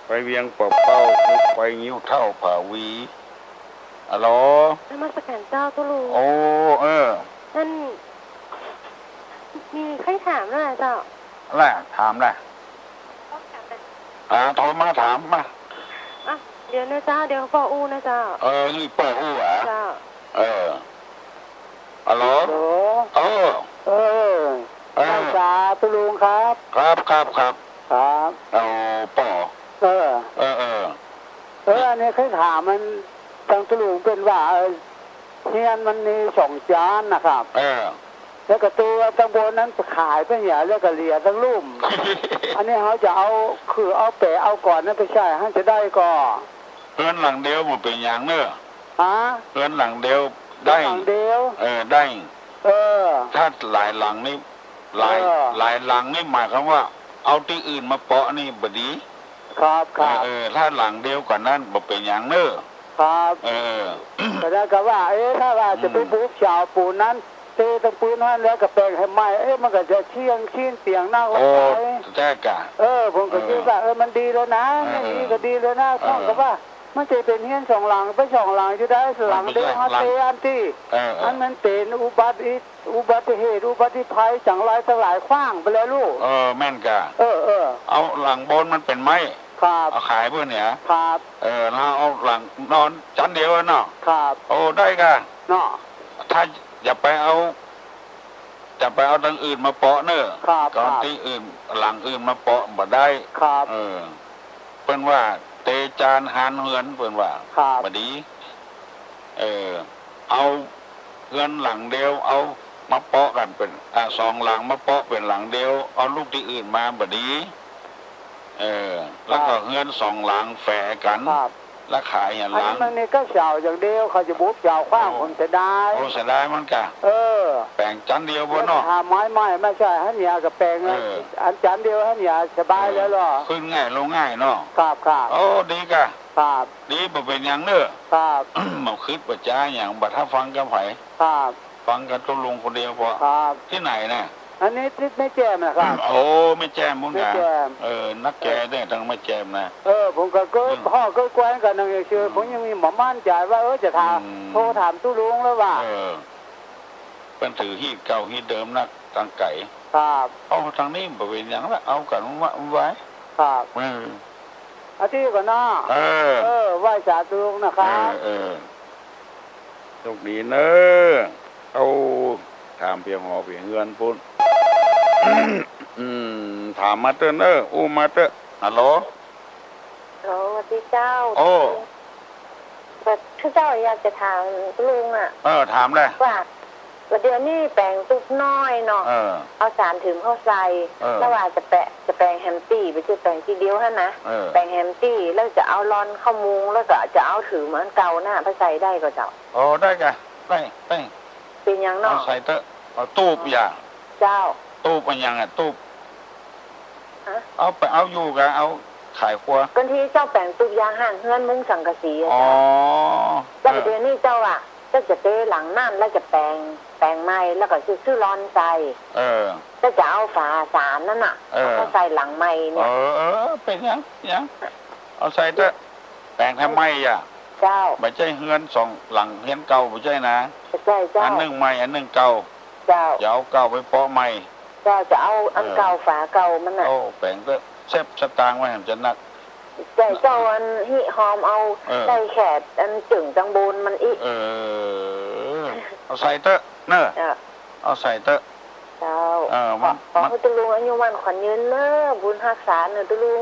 ไปเวียงปะเป้าให้ไปงิ้วเท่าผ่าวีอ๋อมาสแกนเจ้าตุลุนั่นมีใครถามนะเจ้าถามแหละโทรมาถามมาเดี๋ยวนะเจ้าเดี๋ยวปออู้นะเจ้านี่ปออู้อ่ะเจ้าฮัลโหลภาษาตุลุงครับครับปอ เออ อันนี้เคยถามมันทางตุลุงเป็นว่าเฮียนมันมี2 จานนะครับแล้วก็ตัวตังบนนั้นขายเป็นอย่างแล้วก็เหลียทั้งลุ่ม อันนี้เขาจะเอาคือเอาแปะเอาก่อนนั่นไปใช่ให้จะได้ก็เฮือนหลังเดียวมันเป็นอย่างเนอะฮะเฮือนหลังเดียวได้หลังเดียวได้ ถ้าหลายหลังนี่หลายหลังนี่หมายความว่า เอาที่อื่นมาเปาะนี่บดีครับถ้าหลังเดียวกว่านั้นบ่เป็นอย่างเนอะครับแต่ได้ก็ว่าถ้าว่าจะไปบูชาปูนั้นเตะตรงปืนนั้นแล้วก็แปลงให้ไหมมันก็จะเชียงชิ้นเตียงนั่งลงไปแท้กะผมก็คิดว่ามันดีแล้วนะนี่ก็ดีแล้วนะท่องก็ว่ามันจะเป็นเฮียน2 หลังไป2 หลังจะได้หลังเดียวฮะเตอันที่อันมันเป็นอุบัติเหตุอุบัติภัยจังไรทั้งหลายขว้างไปแล้วลูกแม่นกะเอาหลังบนมันเป็นไม้เอาขายเพื่อนเนี่ยครับเราเอาหลังนอนชั้นเดียวเนาะครับได้กะเนาะถ้าอย่าไปเอาทางอื่นมาเปาะเนอะก่อนที่อื่นหลังอื่นมาเปาะบ่ได้ครับเพิ่นว่าเตจานหานเฮือนเพิ่นว่าบ่ดีเอาเฮือนหลังเดียวเอามาเปาะกันเป็น2 หลังมาเปาะเป็นหลังเดียวเอาลูกที่อื่นมาบ่ดีแล้วก็เฮือน2 หลังแฝกันแล้วขายอย่างหลังมันนี่ก็เฉาอย่างเดียวเขาจะบุกเฉาขว้างคนจะได้เสียดายมันกะแปลงจันเดียวบนเนาะไม้ไม่ใช่ฮะเนี่ยกับแปลงอันจันเดียวฮะเนี่ยสบายแล้วหรอขึ้นง่ายลงง่ายเนาะครับดีกะดีบ่เป็นอย่างเนอะมาคิดปัจจัยอย่างบัดถ้าฟังกับไผฟังกับตุลุงคนเดียวพอที่ไหนเนี่ยอันนี้ไม่แจมนะครับไม่แจมมึงนะนักแกได้ทั้งไม่แจมนะผมก็พ่อก็แกว้งกันนั่งเชื่อผมยังมีหมอมั่นใจว่าจะถามโทรถามตู้ลุงแล้วว่าเป็นถือฮีดเก่าฮีดเดิมนักทางไก่เอาทางนี้บริเวณอย่างละเอากันไว้อาทิตย์ก่อนนะไหว้สาธุนะครับโชคดีเนอะเอาถามเพียงหอเพียงเงินพุ่นถามมาเตอร์เนอร์มาเตอร์ฮัลโหลสวัสดีเจ้าแบบคือเจ้าอยากจะถามลุงถามเลยว่าเดี๋ยวนี้แปลงตุ๊กน้อยเนาะเอาสารถึงเข้าใส่แล้วว่าจะแปลงแฮมตี้ไปชื่อแปลงทีเดียวฮะนะแปลงแฮมตี้แล้วจะเอาลอนเข้ามุงแล้วก็จะเอาถือเหมือนเก่าหน้าไปใส่ได้ก็เจ้าได้กะได้เป็นยังเนาะใส่เตอร์เอาตูบอย่างเจ้าตูบเป็นยังตูบเอาไปเอาอยู่กันเอาขายครัวกันที่เจ้าแปลงตูบยางห่างเฮือนมุ้งสังกะสีแล้วเดี๋ยวนี้เจ้าจะเตะหลังนั่นแล้วจะแปลงไม้แล้วก็ซื้อร้อนใส่ก็จะเอาฝาสารนั่นน่ะเอาใส่หลังไม้เนี่ยเป็นยังเอาใส่เตะแปลงทำไมเจ้าไม่ใช่เฮือน2 หลังเฮือนเก่าไม่ใช่นะใช่เจ้าอัน1ใหม่อัน1เก่าเจ้าจะเอาเก่าไปเพาะใหม่เจ้าจะเอาอันเก่าฝาเก่ามันน่ะแปลงเตะเซฟสตางค์ไว้ให้จะนักเจ้าอันหิหอมเอาใส่แขดอันจึงจังบูนมันอีเอาใส่เตอะเนอะเอาใส่เตอะเจ้าขอตุลุงอายุวันขวัญยืนเนอะบุญรักษาเนอะตุลุง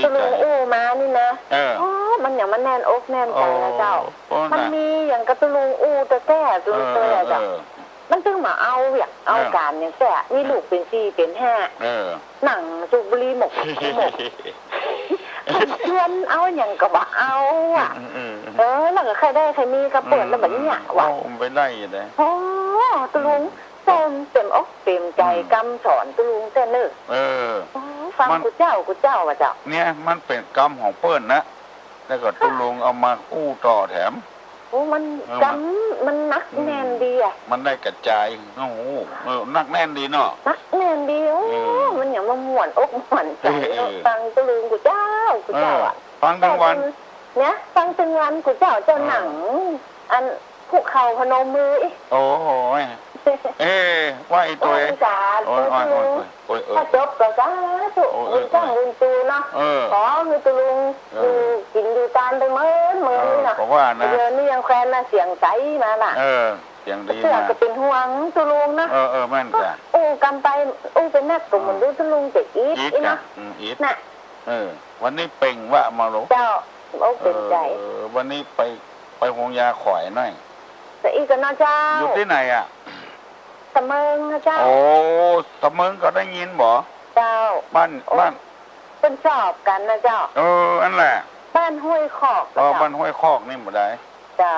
ตุลุงมานี่นะมันอย่างมันแน่นอกแน่นใจนะเจ้ามันมีอย่างกระตุลุงแต่แก่ตุลุงเตยเจ้ามันจึงมาเอาเอาการอย่างแก่นี่ลูกเป็น4เป็น5หนังจุบุรีหมกเพื่อนเอาอย่างก็บ่เอาแล้วก็ใครได้ใครมีก็เปิดแล้วแบบนี้ว่ะไปได้เลยตุลุงเต็มอกเต็มใจกำสอนตุลุงแต่นึกฟังกูเจ้าว่ะเจ้าเนี่ยมันเป็นกรรมของเปิ้นนะแล้วก็ตุลุงเอามาต่อแถมมันจำมันนักแน่นดีมันได้กระจายนักแน่นดีเนาะนักแน่นดีมันอย่างมาม่วนอกม่วนใจฟังตุลุงกูเจ้าฟังทั้งวันเนี่ยฟังทั้งวันกูเจ้าหนังอันภูเขาพนมมือโอ้โหว่าไอ้ตัวถ้าจบก็สาธุจ้างลุงตูเนาะขอคือตุลุงกินอยู่ตานไปเมื่อนี่นะเดี๋ยวนี้ยังแควนนะเสียงใสมาน่ะเสียงดีนะจะเป็นห่วงตุลุงนะแม่นจ้ะกำไปเป็นนักตัวมันดูตุลุงจะอีทนะน่ะ วันนี้เป่งว่ามาหลงเจ้าอกเป็นใจวันนี้ไปหงยาข่อยหน่อยแต่อีกก็นะเจ้าอยู่ที่ไหนอ่ะตะเมิงนะเจ้าโอ้ตะเมิงก็ได้ยินบ่เจ้าบ้านเป็นสอบกันนะเจ้าอันแหละบ้านห้วยคอกบ้านห้วยคอกนี่บ่ได้เจ้า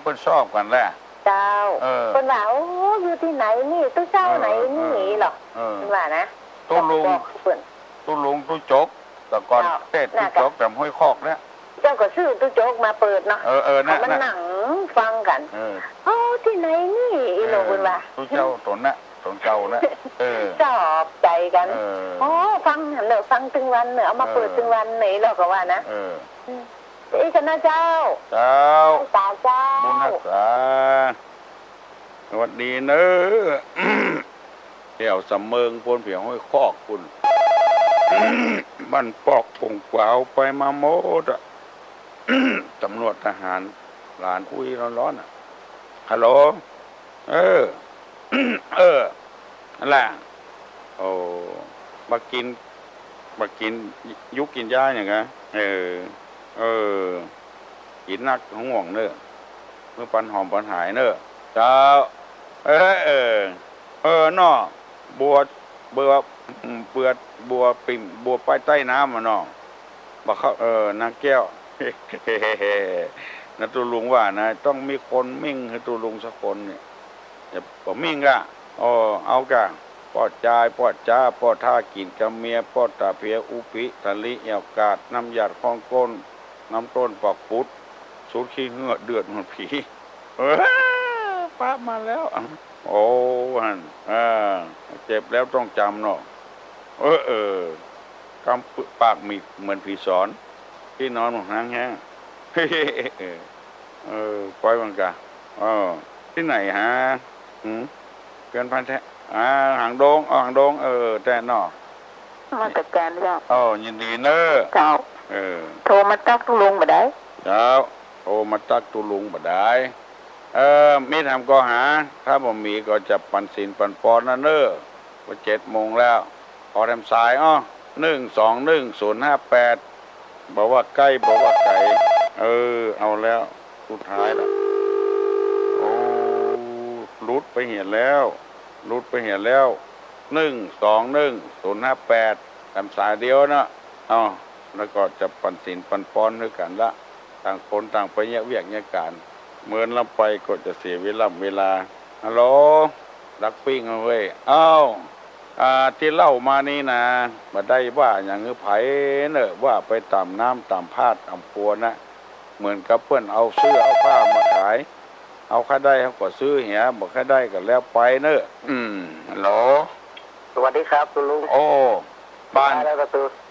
เป็นสอบกันแหละเจ้าเป็นว่าโอ้อยู่ที่ไหนนี่ตู้เจ้าไหนนี่หรอเป็นว่านะตู้ลุงตู้จกแต่ก่อนเทศตู้จกแต่ห้วยคอกเนี่ยเจ้าก็ซื้อตู้โจ๊กมาเปิดเนาะมันหนังฟังกันที่ไหนนี่อีโลคุณว่าตู้เจ้าตนนะตนเจ้านะชอบใจกันฟังเนอะฟังตึงวันเนอะเอามาเปิดตึงวันไหนเราก็ว่านะอีกนะเจ้าตาเจ้าบุญรักษาสวัสดีเนอะเที่ยวสำเมิงพนเผียงห้อยคอกคุณบ้านปอกปุ่งเปล่าไปมาโมดอ่ะตำรวจทหารหลานคุยร้อนๆอ่ะฮัลโหลนั่นแหละโอ้มากินยุกินยาอย่างไงกินนักห่วงเนอะเมื่อปันหอมปันหายเนอะเจ้านอบัวปิ่มบัวไปใต้น้ำมาเนาะบักเขานางแก้วนะตัวลุงว่านะต้องมีคนมิ่งให้ตัวลุงสักคนเนี่ยอย่าบอกมิ่งอ่ะเอากะปอดจายปอดจ้าปอดท่ากินกับเมียปอดตาเพียอุปิทะลิเอวกาดน้ำหยาดคองก้นน้ำต้นปอกปุดสูดขี้เหงื่อเดือดเหมือนผีป้ามาแล้วโอ้ฮันเจ็บแล้วต้องจำเนาะกำปากมีเหมือนผีสอนที่นอนหางแห้งปล่อยบังกะที่ไหนฮะเกินพันแท้หางโดงแต่นอมาจัดการเจ้ายินดีเนอะเจ้าโทรมาตักตุลุงบ่ได้เจ้าโทรมาตักตุลุงบ่ได้มีทำก็หาถ้าบ่มีก็จะปันศีลปันปอนนะเนอะว่า7:00แล้วพอทำสาย1210058บอกว่าใกล้บอกว่าไกลเอาแล้วสุดท้ายแล้วรุดไปเห็นแล้ว1210058ทำสายเดียวนะแล้วก็จะปันศีลปันปอนด้วยกันละต่างคนต่างไปแยกเวียกแยกการเมื่อลำไปก็จะเสียเวลาฮัลโหลรักปิ้งเอาเว้ยที่เล่ามานี่นะมาได้ว่าอย่างเงือไผ่เนอะว่าไปตามน้ำตามพาดตามปัวนะเหมือนกับเพื่อนเอาเสื้อเอาผ้ามาขายเอาค่าได้เขาก็ซื้อเหี้ยบอกค่าได้ก็แล้วไปเนอะฮัลโหลสวัสดีครับคุณลุงบ้าน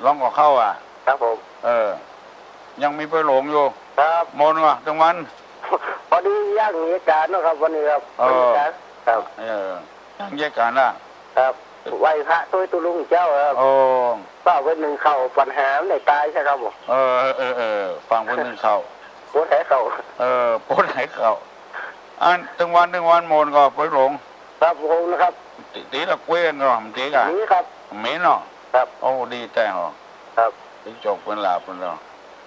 ร้องก็เข้าครับผมยังมีไปหลงอยู่ครับมนวะจังวันพอดีย่างเหตุการณ์นะครับวันนี้ครับครับย่างเหตุการณ์ครับไหวพระตัวลุงเจ้าครับป้าวันหนึ่งเข่าปัญหาในตายใช่ครับผมฟังวันหนึ่งเข่าปวดไหเข่าปวดไหเข่าจังวันมนก็ไปหลงครับผมนะครับตีละเกวียนก็มันตีกันนี่ครับเมนเนาะครับดีแต่เหรอครับไปจบเป็นหลาบเป็นเนาะ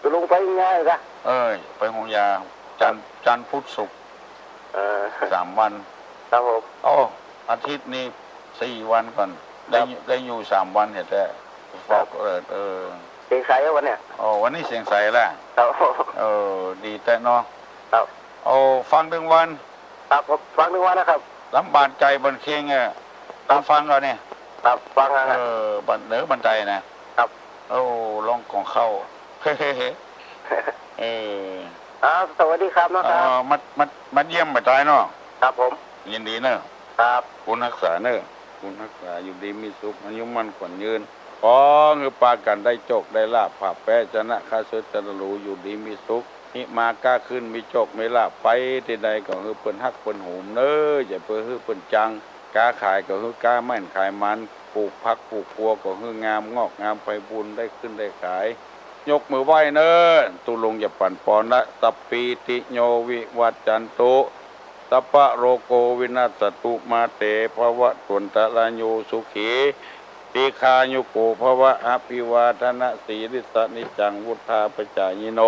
ตัวลุงไปง่ายครับไปหงยาจันพุธศุกร์3 วันครับผมอาทิตย์นี้4 วันก่อนได้อยู่3 วันเห็นแต่ฟอกเสียงใสวันเนี้ยวันนี้เสียงใสแล้วครับดีแต่เนาะครับฟังถึงวันครับฟังถึงวันนะครับลำบากใจบนเคียงต้องฟังเราเนี่ยครับฟังบันเนื้อบันใจนะครับลองของเข้าสวัสดีครับนะครับมาเยี่ยมมาใจเนาะครับผมยินดีเนอะครับคุณรักษาเนอะคุณรักษาอยู่ดีมีสุขอายุมั่นขวัญยืนขอเงือปากันได้โชคได้ลาภผ่าแป้ชนะข้าศึกจะรู้อยู่ดีมีสุขนิมากล้าขึ้นมีโชคไม่ลาภไปที่ใดก็คือเปิ้นฮักเปิ้นหูมเนอะอย่าเปิ้นฮือเปิ้นจังกาขายก็คือกาแม่นขายมันปลูกพักปลูกครัวก็คืองามงอกงามไปบุญได้ขึ้นได้ขายยกมือไหว้เนอะตุลงอย่าปั่นปอนละตัปปีติโยวิวัจจันตุตัปปะโรโกวินาศตุมาเตภวะตุนตะลาโยสุขี ติคายุโกภวะอภิวาทนะสีริสนิจังวุธาปจายโน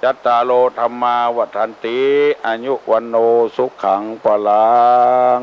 จัตตาโลธรรมาวัฏันติอายุวันโนสุขังปลัง